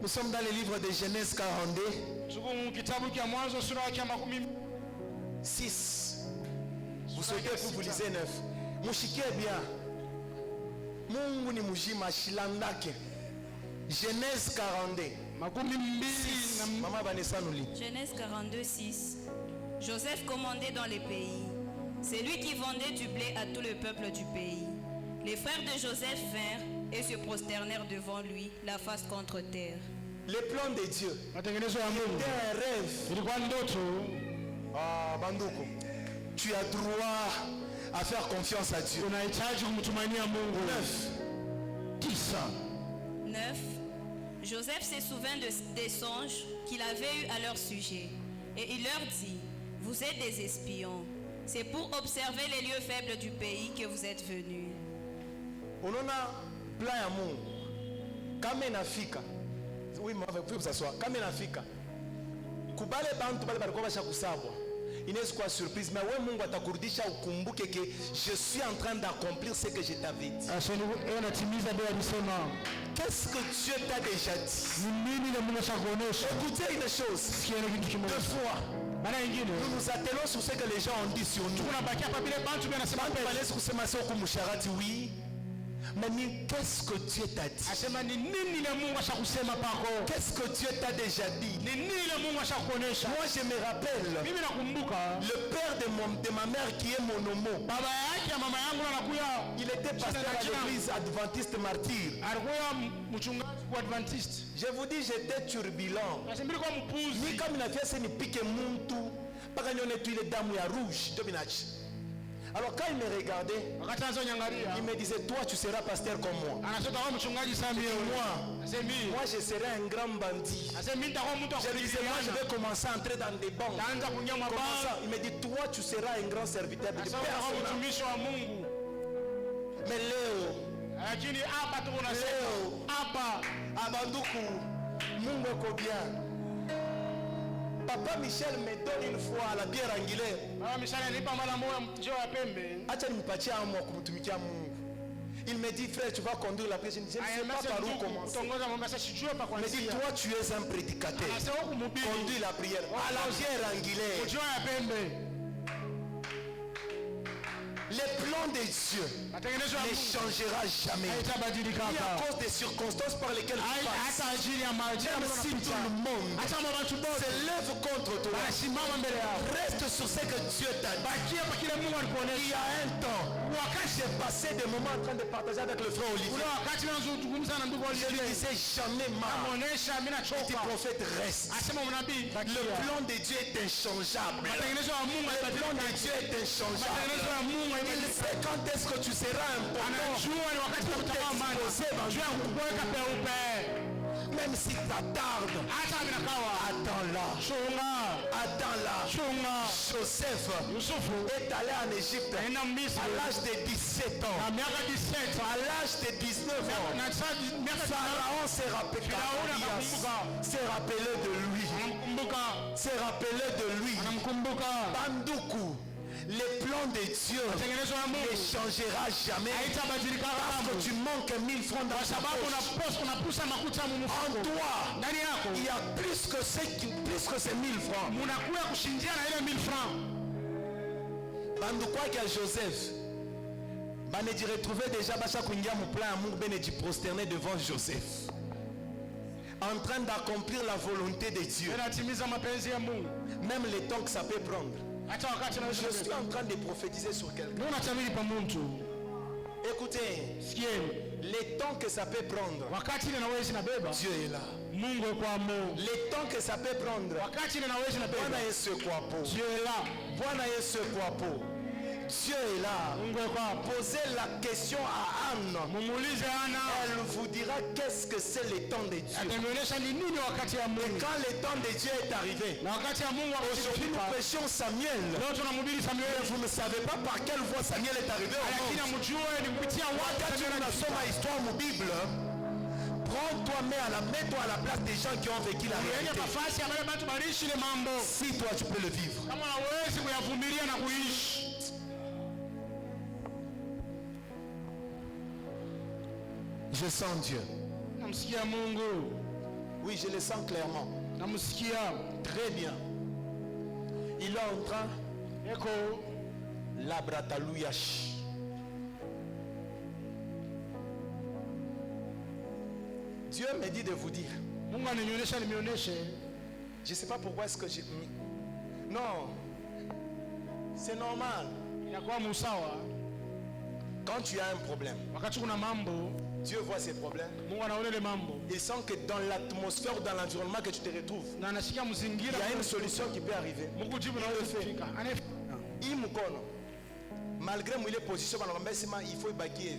Nous sommes dans le livre de Genèse 42. 6. Vous souhaitez que vous lisez 9. Mouchiké bien. Mungu ni mujima shilandake. Genèse 42. 6. Maman Vanessa nous lit. Genèse 42, 6. Joseph commandait dans les pays. C'est lui qui vendait du blé à tout le peuple du pays. Les frères de Joseph vinrent et se prosternèrent devant lui, la face contre terre. Le plan de Dieu. C'était un rêve. Ah, Bandouko. Tu as droit à faire confiance à Dieu. 9. 10. 9. Joseph se souvint des songes qu'il avait eus à leur sujet. Et il leur dit, vous êtes des espions. C'est pour observer les lieux faibles du pays que vous êtes venus. On a plein d'amour. Kamenafika. Oui, vous pouvez vous asseoir. Kamenafika. Kubale bantu bale balikuwa kusabwa. Inaweza kuwa surprise, mais wewe Mungu atakurudisha ukumbuke que je suis en train d'accomplir ce que je t'avais dit. Qu'est-ce que Dieu t'a déjà dit? Écoutez une chose. Deux fois. Nous nous attelons sur ce que les gens ont dit sur nous. Oui. Mais qu'est-ce que Dieu t'a dit? Qu'est-ce que Dieu t'a déjà dit? Moi je me rappelle le père de ma mère qui est mon homo. Il était pasteur à l'église adventiste martyr. Je vous dis, j'étais turbulent. Ni comme il a fait, c'est ni pique muntu. Pas quand on est tué les dames rouges. Alors quand il me regardait, il me disait, toi tu seras pasteur comme moi. Moi je serai un grand bandit. Je lui disais, moi je vais commencer à entrer dans des banques. Il me dit, toi tu seras un grand serviteur de personne. Mais Léo, Abanduku, Mungu eko bien. Papa Michel me donne une fois la bière angulaire. Il me dit, frère, tu vas conduire la prière. Je ne sais pas par où commencer. Il me dit, toi, tu es un prédicateur. Conduis la prière. À la bière angulaire. Les plans de Dieu ne changera jamais. Et à cause des circonstances par lesquelles tu passes, même si tout le monde s'élève contre toi, reste sur ce que Dieu t'a dit. Il y a un temps, j'ai passé des moments en train de partager avec le frère Olivier. Je lui disais jamais mal. Il dit, prophète, reste. Le plan de Dieu est inchangeable. Le plan de Dieu est inchangeable. Il sait quand est-ce que tu seras important pour t'exposer. Même si t'attardes, attends-là. Joseph est allé en Égypte à l'âge de 17 ans. À l'âge de 19 ans, Pharaon s'est rappelé de lui. Bandoukou. Les plans de Dieu ne changera jamais. Parce que tu manques 1000 francs dans ta poche. En toi, il y a plus que ces 1000 francs. Bandoukou qui a Joseph. Bané dit retrouver déjà Bacha Kungia mon plan amour Bénédi prosterné devant Joseph. En train d'accomplir la volonté de Dieu. Même les temps que ça peut prendre. Je suis en train de prophétiser sur quelqu'un. Écoutez, les temps que ça peut prendre, Dieu est là. Les temps que ça peut prendre, Dieu est là. Dieu est là. Posez la question à Anne. Elle vous dira qu'est-ce que c'est le temps de Dieu. Et quand le temps de Dieu est arrivé, aujourd'hui nous prêchons Samuel. Mais vous ne savez pas par quelle voie Samuel est arrivé au monde. Quand tu as la histoire de la Bible, mets-toi à la place des gens qui ont vécu la réalité. Si toi tu peux le vivre. Je sens Dieu. Oui, je le sens clairement. Très bien. Il est en train Labratalouyash. Dieu me dit de vous dire. Je ne sais pas pourquoi est-ce que j'ai... Non. C'est normal. Quand tu as un problème, Dieu voit ces problèmes. Il sent que dans l'atmosphère ou dans l'environnement que tu te retrouves, il y a une solution qui peut arriver. Il le fait. Malgré les positions, il faut évacuer.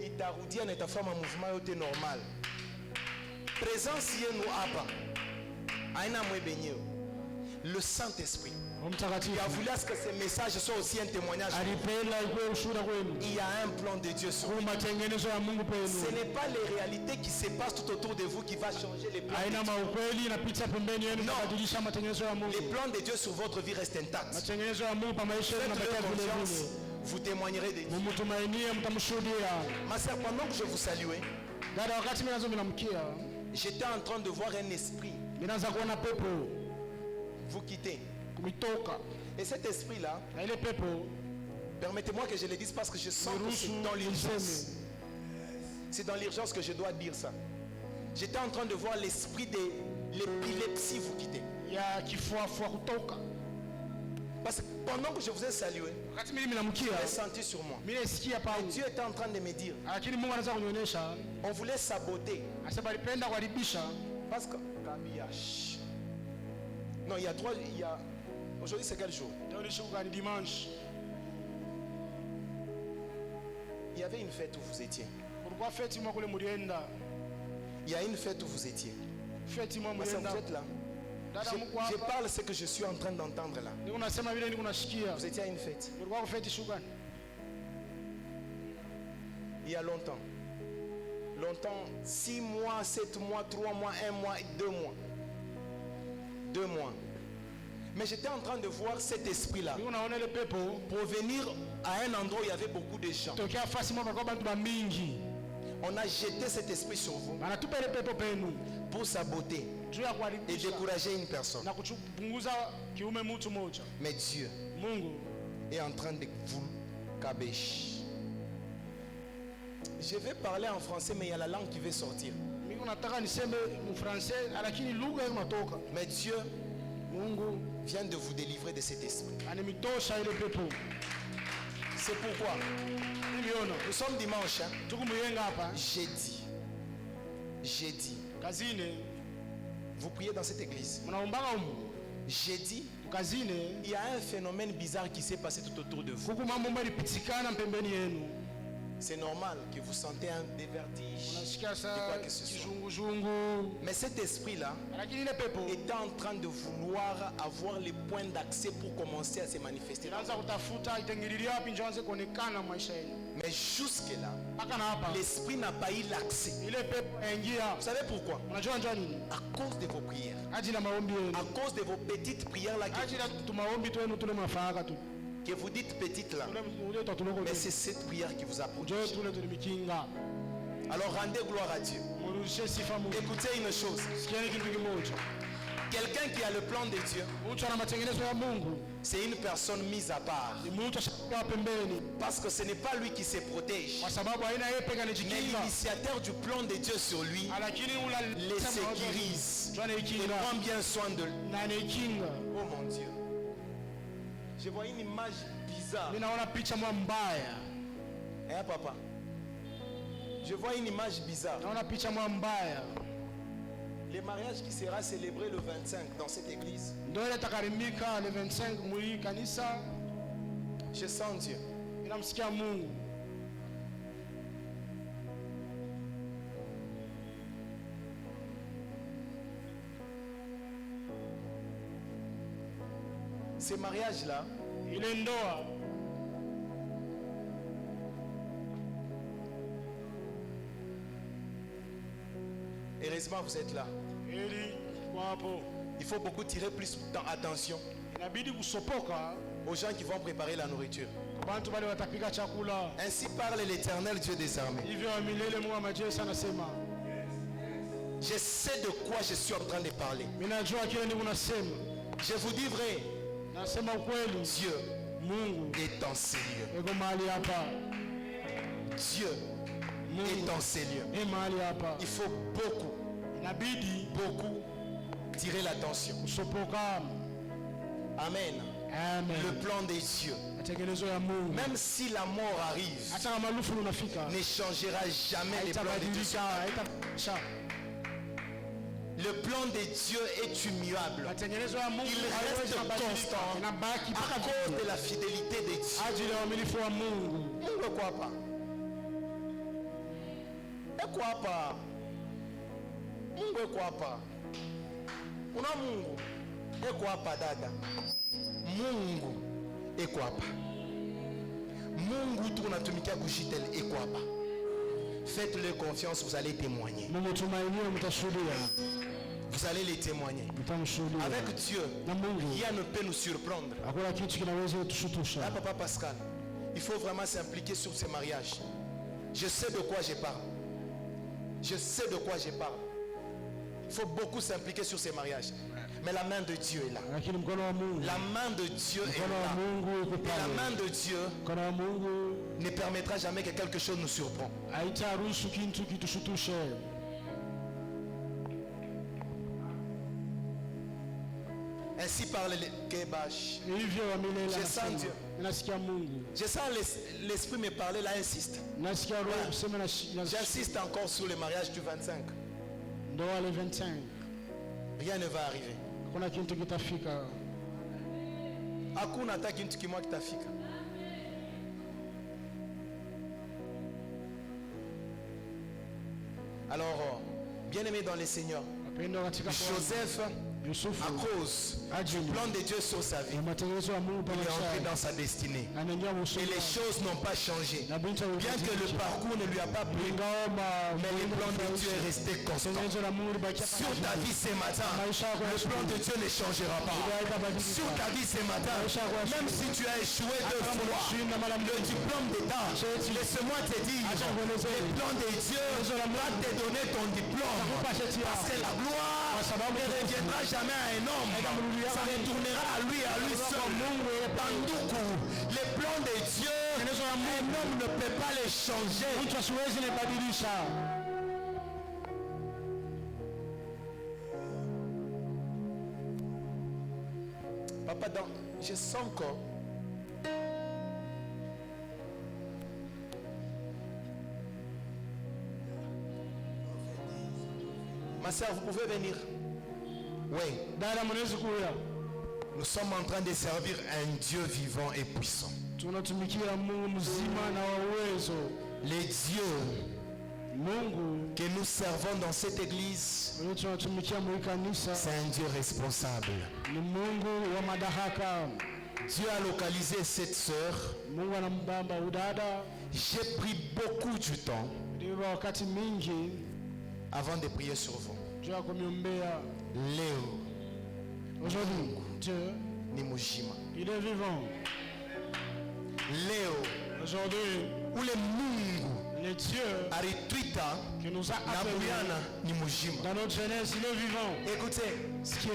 Il t'a dit à ta femme en mouvement normal. Présence nous le Saint-Esprit. Il a voulu à ce que ces messages soient aussi un témoignage. Il y a un plan de Dieu sur vous. Ce n'est pas les réalités qui se passent tout autour de vous qui va changer les plans de Dieu. Non. Les plans de Dieu sur votre vie restent intacts. Faites-le confiance, vous témoignerez de Dieu. Ma sœur, pendant que je vous saluais, j'étais en train de voir un esprit vous quitter. Et cet esprit-là, permettez-moi que je le dise parce que je sens que c'est dans l'urgence. C'est dans l'urgence que je dois dire ça. J'étais en train de voir l'esprit de l'épilepsie vous quitter. Parce que pendant que je vous ai salué, j'ai senti sur moi. Et Dieu était en train de me dire, on voulait saboter. Parce que non, il y a 3 jours. Aujourd'hui c'est quel jour? Il y avait une fête où vous étiez. Il y a une fête où vous étiez. Vous êtes là. Je parle ce que je suis en train d'entendre là. Vous étiez à une fête. Il y a longtemps. 6 mois, 7 mois, 3 mois, 1 mois, 2 mois. 2 mois. Mais j'étais en train de voir cet esprit-là provenir à un endroit où il y avait beaucoup de gens. On a jeté cet esprit sur vous pour saboter et décourager une personne. Mais Dieu est en train de vous caber. Je vais parler en français, mais il y a la langue qui veut sortir. Mais Dieu vient de vous délivrer de cet esprit. C'est pourquoi nous sommes dimanche. Jeudi. Vous priez dans cette église. Jeudi, il y a un phénomène bizarre qui s'est passé tout autour de vous. C'est normal que vous sentez des vertiges, de quoi que ce soit. Mais cet esprit-là est en train de vouloir avoir les points d'accès pour commencer à se manifester. Mais jusque-là, l'esprit n'a pas eu l'accès. Vous savez pourquoi? À cause de vos prières. À cause de vos petites prières là que vous dites petites là. Mais c'est cette prière qui vous a protégé. Alors rendez gloire à Dieu. Écoutez une chose. Quelqu'un qui a le plan de Dieu, c'est une personne mise à part. Parce que ce n'est pas lui qui se protège, mais l'initiateur du plan de Dieu sur lui les sécurise et prend bien soin de lui. Oh mon Dieu. Je vois une image bizarre. Hein, papa? Je vois une image bizarre. Le mariage qui sera célébré le 25 dans cette église. Je sens Dieu. Ninamsikia Mungu. Ces mariages-là, Ile ndoa heureusement vous êtes là. ili kwa hapo Il faut beaucoup tirer plus attention inabidi kusopoka aux gens qui vont préparer la nourriture. kwa watu wale watapika chakula. Ainsi parle l'Éternel Dieu des armées. Hivyo milele Mungu wa majeshi anasema, Je sais de quoi je suis en train de parler. mimi najua kile ni unasema. Je vous dis vrai, Nasema ukweli. Dieu Mungu est en ces lieux. yuko mahali hapa. Dieu est en ces lieux. Ni mahali hapa. Il faut beaucoup tirer l'attention. Kusopoka. Amen. Amen. Le plan des cieux, Matengenezo ya Mungu. même si la mort arrive, Hata kama lufu unafika. ne changera jamais les plans de Dieu. Haitabadilika. Le plan de Dieu est immuable. Matengenezo ya Mungu Il haiwezi reste kubadilika. constant Inabaki à mpaka cause de la fidélité de Dieu. ajili ya uaminifu wa Mungu. Mungu eko hapa. Eko hapa. Mungu eko hapa. Una Mungu eko hapa dada. Mungu eko hapa. Mungu tunatumikia kushitele eko hapa. Faites-le confiance, vous allez témoigner. Mungu tumainie, mtashuhudia. Vous allez les témoigner. Mtamshuhudia. Avec Dieu, Na Mungu rien ne peut nous surprendre. hakuna kitu kinaweza kutushutusha. Là, Papa Pascal, il faut vraiment s'impliquer sur ces mariages. Je sais de quoi je parle. Je sais de quoi je parle. Il faut beaucoup s'impliquer sur ces mariages. Mais la main de Dieu est là. Lakini mkono wa Mungu, La main de Dieu est mkono wa là. Mungu uko Et la pale. main de Dieu Mkono wa Mungu ne permettra jamais que quelque chose nous surprend. haitaruhusu kitu kitushutushe. Ainsi parle les Kebash. Hivyo wa milele Je anasema. sens Dieu. Nasikia Mungu. Je sens l'esprit me parler, là, insiste. Nasikia roho kusema na J'insiste encore sur le mariage du 25. ndoa le 25. Rien ne va arriver. Kuna kitu kitafika. Hakuna hata kitu kimoja kitafika. Alors, bien-aimé dans le Seigneur, Wapendwa katika Bwana. Joseph, Yusufu à cause du plan de Dieu sur sa vie, ya matengenezo ya Mungu il est entré pamoja dans sa destinée. anaingia Et msuri les choses n'ont pas changé. na binti Bien que le parcours ne lui a pas plu, mais le plan de Dieu est resté constant. tengenezo la Mungu libakia Sur ta vie ce matin, le plan de Dieu ne changera pas. Sur ta vie ce matin, même si tu as échoué 2 fois, le diplôme d'État, laisse-moi te dire, le plan de Dieu va te donner ton diplôme. Parce que la gloire ne reviendra jamais à un homme. Ça retournera à lui seul. Banduku, le plan de Dieu, un homme ne peut pas le changer. mtu asiwezi libadilisha. Papa, je sens encore. Ma soeur, vous pouvez venir. Oui, Dada mnaweza kuya. nous sommes en train de servir un Dieu vivant et puissant. Tunatumikia Mungu mzima na wa uwezo. Les dieux Mungu que nous servons dans cette église, wewe tunatumikia mu kanisa c'est un Dieu responsable. ni Mungu wa madaraka. Dieu a localisé cette sœur. Mungu anambamba udada. J'ai pris beaucoup du temps Ndio wakati mingi avant de prier sur vous. juu ya kumiombea. Léo Aujourd'hui, Dieu, ni mujima. il est vivant. Léo Aujourd'hui, ule Mungu le Dieu aritwita qui nous a na appelés Buyana ni mujima. dans notre jeunesse, il est vivant. Écoutez, Sikia,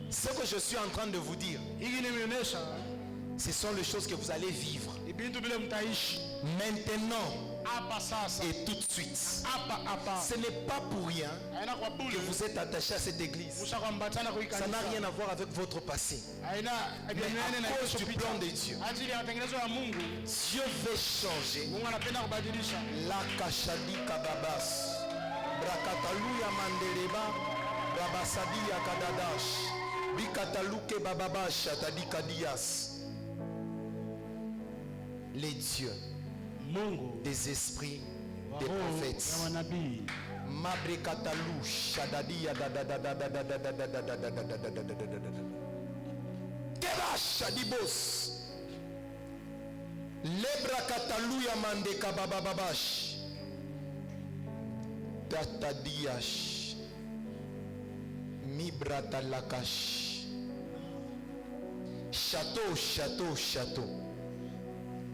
ce que je suis en train de vous dire, hiki nimeonyesha ce sont les choses que vous allez vivre ibintu vile mtaishi maintenant hapa sasa, et tout de suite. hapa. Ce n'est pas pour rien Haina kwa bure, que vous êtes attaché à cette église. ushakwambatana kwa Ça n'a kanisa. rien à voir avec votre passé. Haina Mais à cause du plan de Dieu, ajili ya matengenezo ya Mungu. Dieu veut changer. Mungu anapenda kubadilisha. La kashadi kababas. Brakataluya mandeleba. Babasadia kadadash. Bikataluke bababash atadikadias. les dieux des esprits des prophètes. Mabrekatalou shadadia Keba shadibos Lebrakatalu yamande kabababash Tatadiash Mibratalakash. Château, château, château.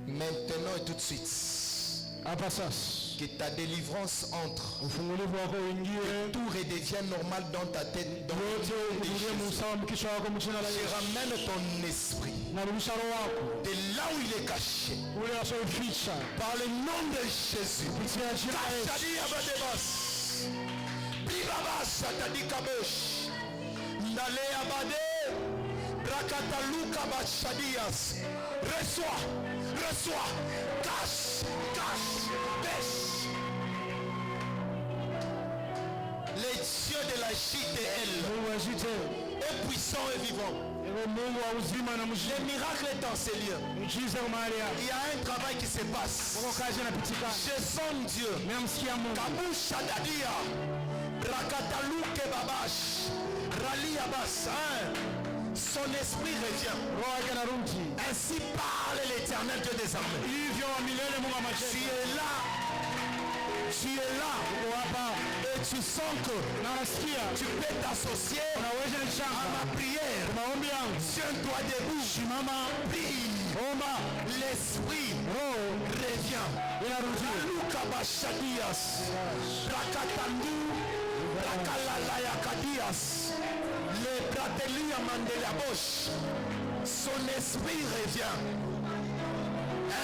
Maintenant et tout de suite. Que ta délivrance entre. Que tout redevienne normal dans ta tête. Je ramène ton esprit de là où il est caché. Par le nom de Jésus. Reçois, cache, pêche. Les dieux de la JTL est puissant et vivant. Les miracles dans ces lieux. Il y a un travail qui se passe. Je sens Dieu. Kabou Shadadia, Rakatalou Kebabash, Rali Abbas. Son esprit revient. Ainsi parle l'Éternel Dieu des armées. Tu es là et tu sens que tu peux t'associer à ma prière. Tiens-toi debout. Prie. L'esprit revient. Le bratelia mandela boche. Son esprit revient.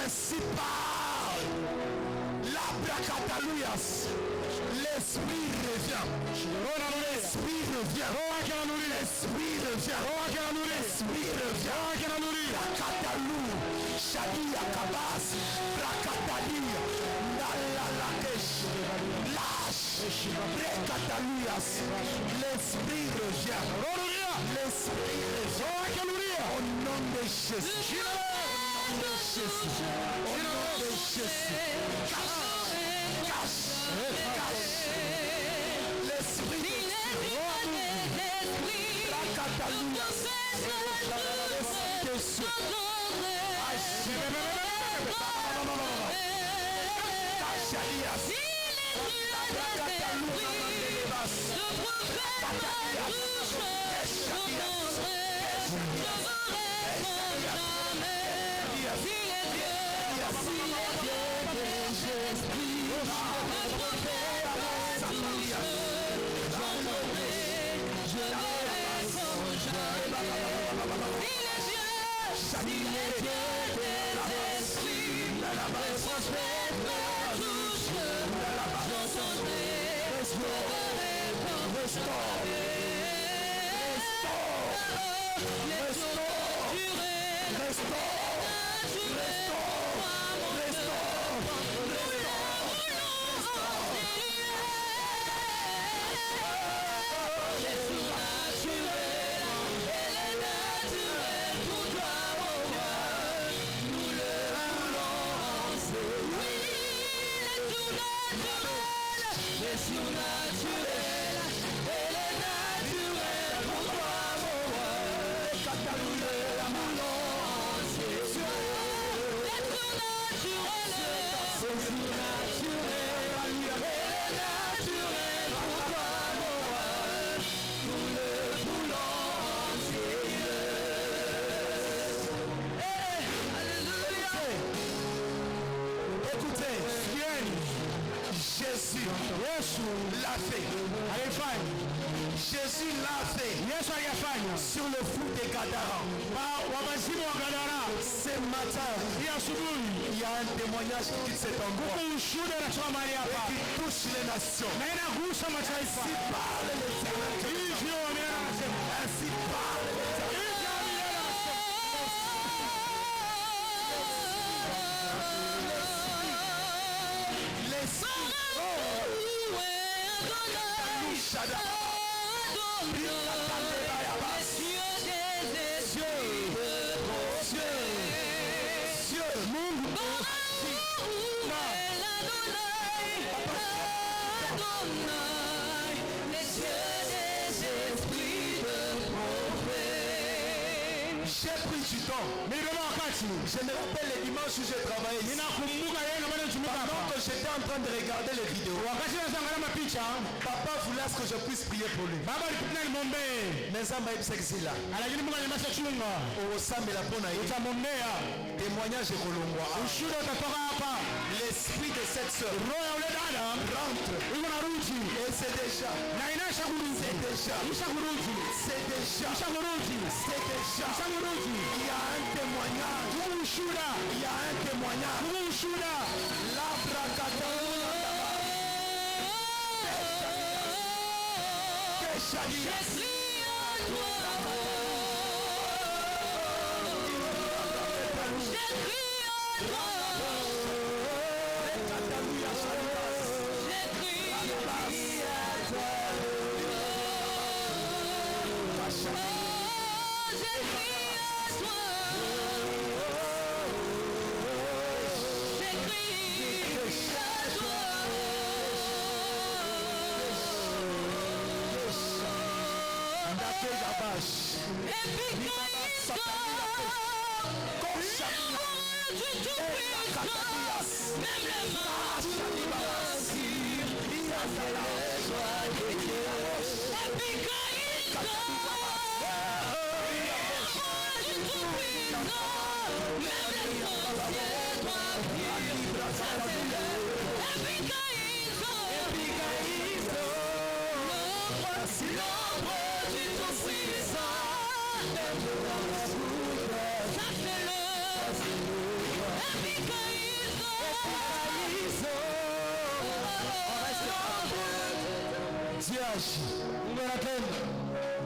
Ainsi parle la bracatalouias. L'esprit revient. L'esprit revient. L'esprit revient. L'esprit revient. Brakatalou. Shadia Kabas. Brakatalia. Nalalakesh. Lâche. Brakataluyas. L'esprit revient. L'esprit revient. Au nom de Jésus. Au nom de Jésus. Au nom de Jésus. Cache. L'esprit de Dieu. Brakataluyas. L'a fait. Jésus l'a fait. Sur le fou des Gadara. Ce matin, il y a un témoignage qui quitte cet endroit et qui touche les nations. Ainsi parle l'Éternel. Ainsi parle l'Éternel. Mungu J'ai pris du temps. Je me rappelle les dimanches où j'ai travaillé. Pendant que j'étais en train de regarder les vidéos, papa voulait que je puisse prier pour lui. Mais ça m'a dit que c'est là. Témoignage de Kolongwa. L'esprit de cette soeur rentre. Et c'est déjà. Il y a un témoignage. Il y a un témoignage.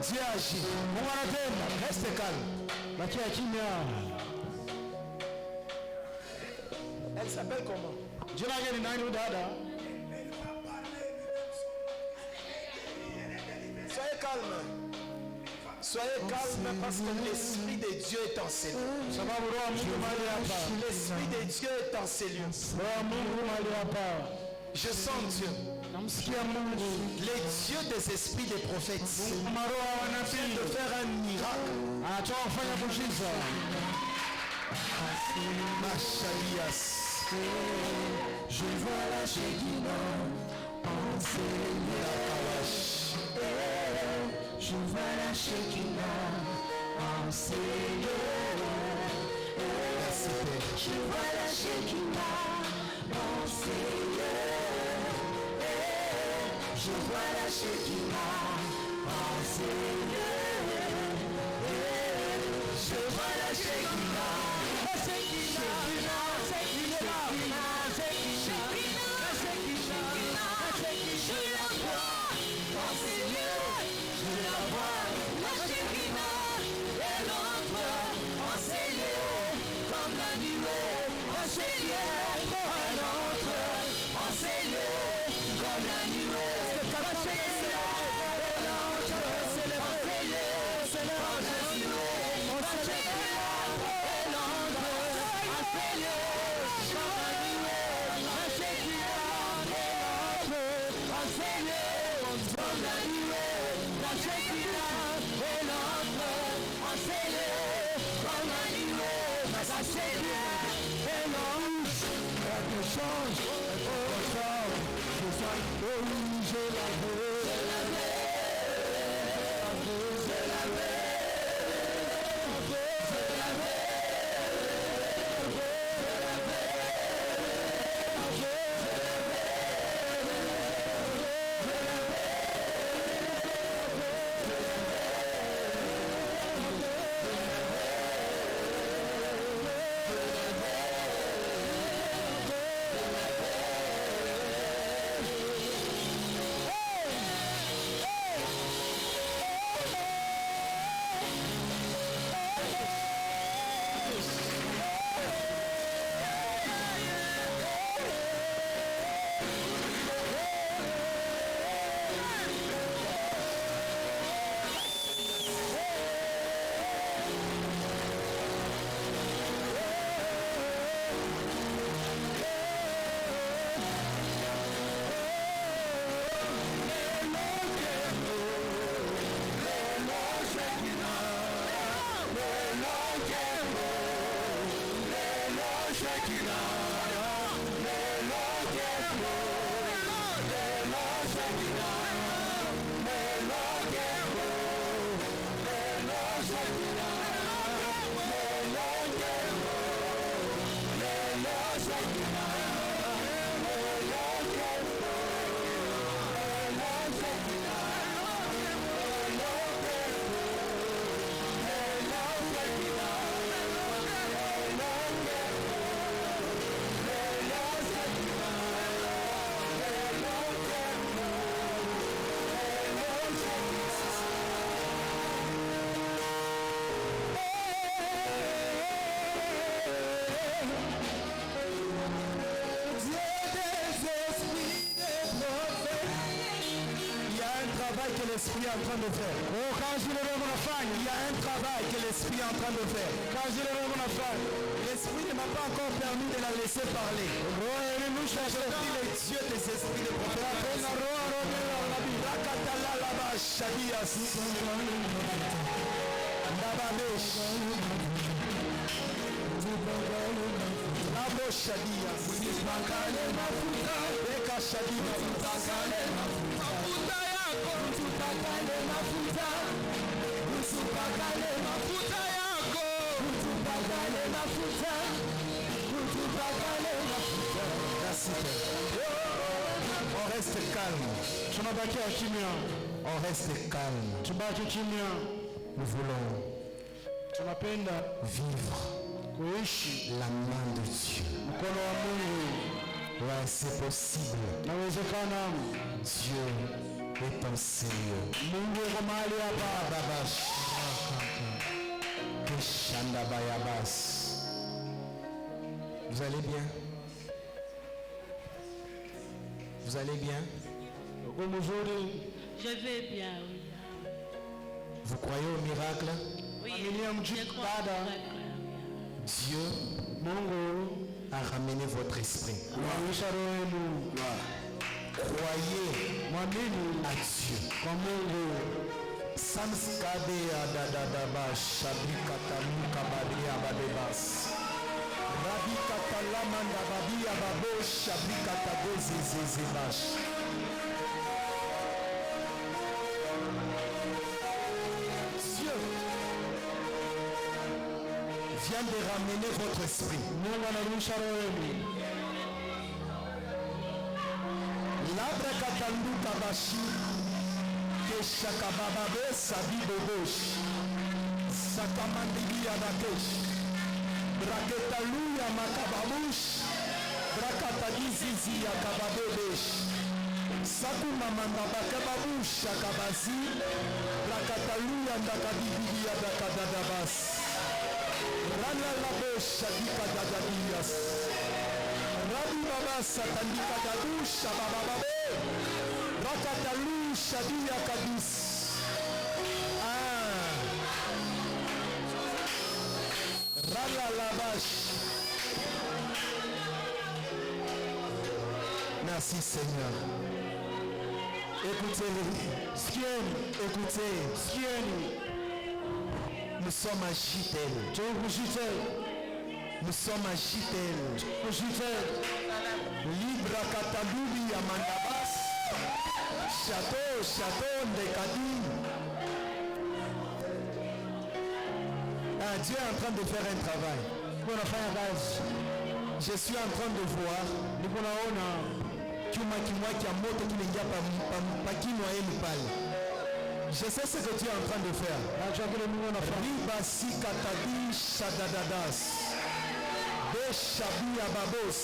Dieu agit. Reste calme. Elle s'appelle comment? Soyez calme. Soyez calme parce que l'Esprit de Dieu est en ces lieux. L'Esprit de Dieu est en ces lieux. Je sens Dieu. Les dieux des esprits des prophètes viennent de faire un miracle. Machalias. Je vois la Shekinah enseigner. Je vois la Shekinah enseigner. Je vois la Shekinah enseigner. Je vois la Shekinah enseigner. Je vois la Shekinah. l'esprit est en train de faire. Il y a un travail que l'esprit est en train de faire. L'esprit ne m'a pas encore permis de la laisser parler. Je prie les dieux des esprits de prophète. On reste calme. On reste calme. Nous voulons vivre la main de Dieu. Ouais, c'est possible. Dieu est un Seigneur. Vous allez bien? Vous allez bien? Je vais bien, oui. Vous croyez au miracle? Oui, je crois au miracle. Dieu a ramené votre esprit. Croyez à Dieu. Samskade adadadaba shabikatamu kabadi abadebas. Rabbi katalamanda babi ababo shabikatagozizizibash. Dieu vient de ramener votre esprit. Labra katandu kabashi keshakabababe sabibobosh sakamandilia dakesh braketaluya makababush brakatadizizi ya kababebesh sakumamanda bakababush akabazi brakataluya ndakabibilia dakadadabas ralalabosh adikadadadiyas Rabi Baba Satandika Dadusha Baba Babe Rakatalusha Dia Kadis. Rala Lavash. Merci Seigneur. Écoutez-les. Écoutez. Nous sommes à Gitel. Nous sommes à Gitel. Libra Katalubi à Mandabas. Château de Kadim. Dieu est en train de faire un travail. Je suis en train de voir je sais ce que tu es en train de faire. Ribasi Katadi Shadadadas. Beshabi Ababos.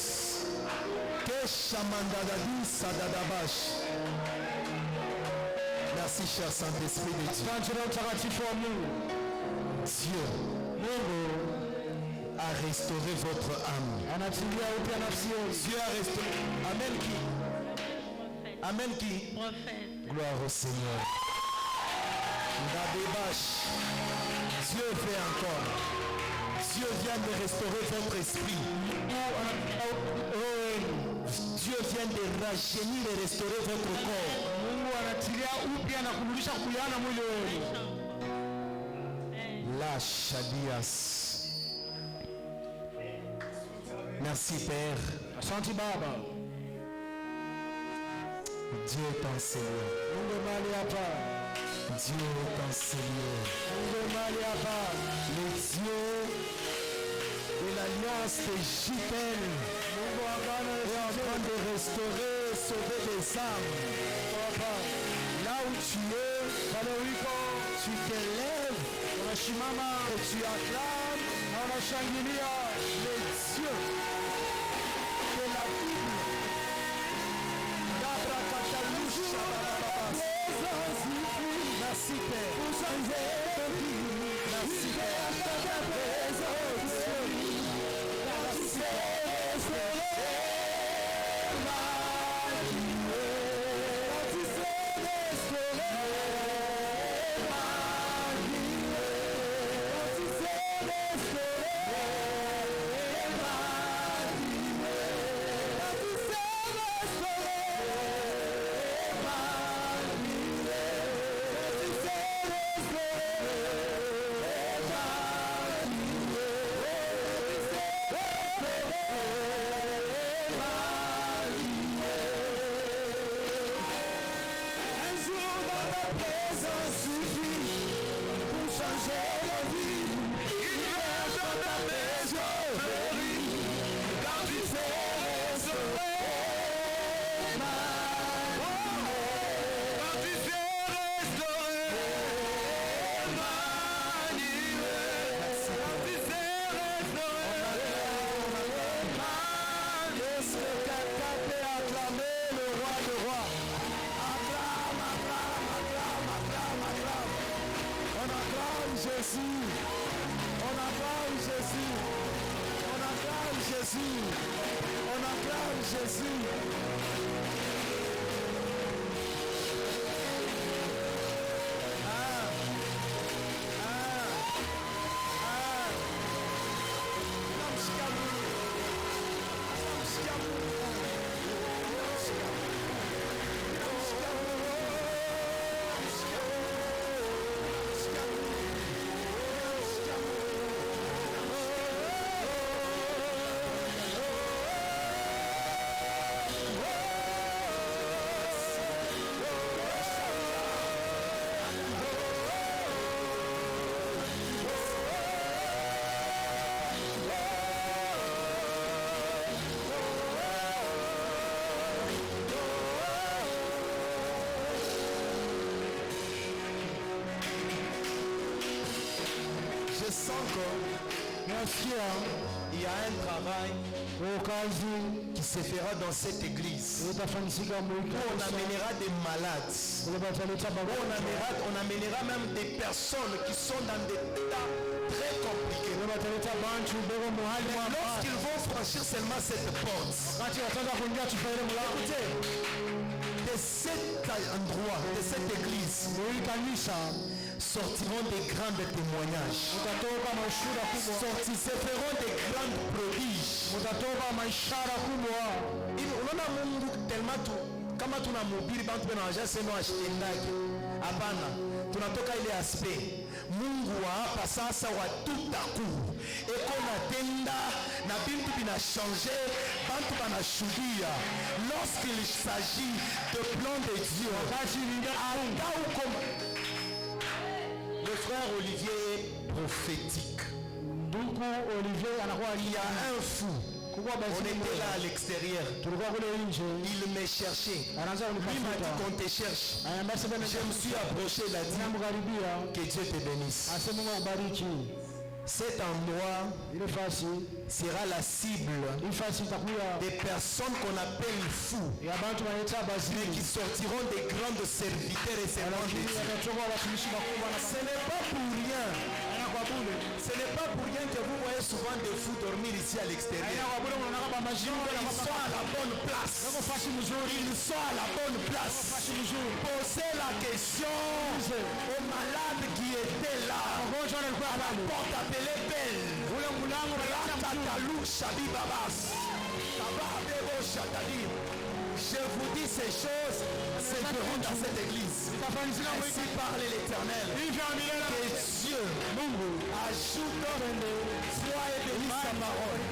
Keshamandadadi Sadadabash. Merci cher Saint-Esprit de Dieu. Dieu a restauré votre âme. Dieu a restauré. Amen qui? Amen qui? Gloire au Seigneur. Dieu fait encore. Dieu vient de restaurer votre esprit. Dieu vient de rajeunir et restaurer votre corps. La Shadias. Merci Père. Asante Baba. Dieu est ton Seigneur. Mungu mali hapa. Dieu est ton Seigneur. Mungu mali hapa. Le Dieu de l'alliance de JPL Mungu agano est en train de restaurer, sauver des âmes. Papa. Là où tu es, tu te lèves Unashimama et tu acclames na unashangilia le Dieu de la Bible. Merci Père. Merci Père. Je sens qu'il y a un travail qui se fera dans cette église. Où on amènera des malades. On amènera même des personnes qui sont dans des états très compliqués. Lorsqu'ils vont franchir seulement cette porte, écoutez, de cet endroit, de cette église, sortiront des grands témoignages. Se feront des grands prodiges. Unaona Mungu tellement tu kama tunamhubiri bantu benawaja sema washtendaki. Hapana, tunatoka ile aspect. Mungu wa hapa sasa wa tutaku eko natenda na bintu binashange, bantu banashuhudia. Lorsqu'il s'agit de plan de Dieu, le frère Olivier est prophétique. Il y a un fou. On était là à l'extérieur. Il me cherchait. Il m'a dit qu'on te cherche. Je me suis approché, il a dit que Dieu te bénisse. Cet endroit sera la cible des personnes qu'on appelle fous, mais qui sortiront des grands serviteurs et servantes de Dieu. Ce n'est pas pour rien. Ce n'est pas pour rien que vous voyez souvent des fous dormir ici à l'extérieur. Ils sont à la bonne place. Ils sont à la bonne place. Posez la question aux malades qui étaient là à la porte appelée Belle. Je vous dis ces choses, c'est feront dans cette église. Ainsi parle l'Éternel. Que Dieu ajoute foi et bénisse sa parole.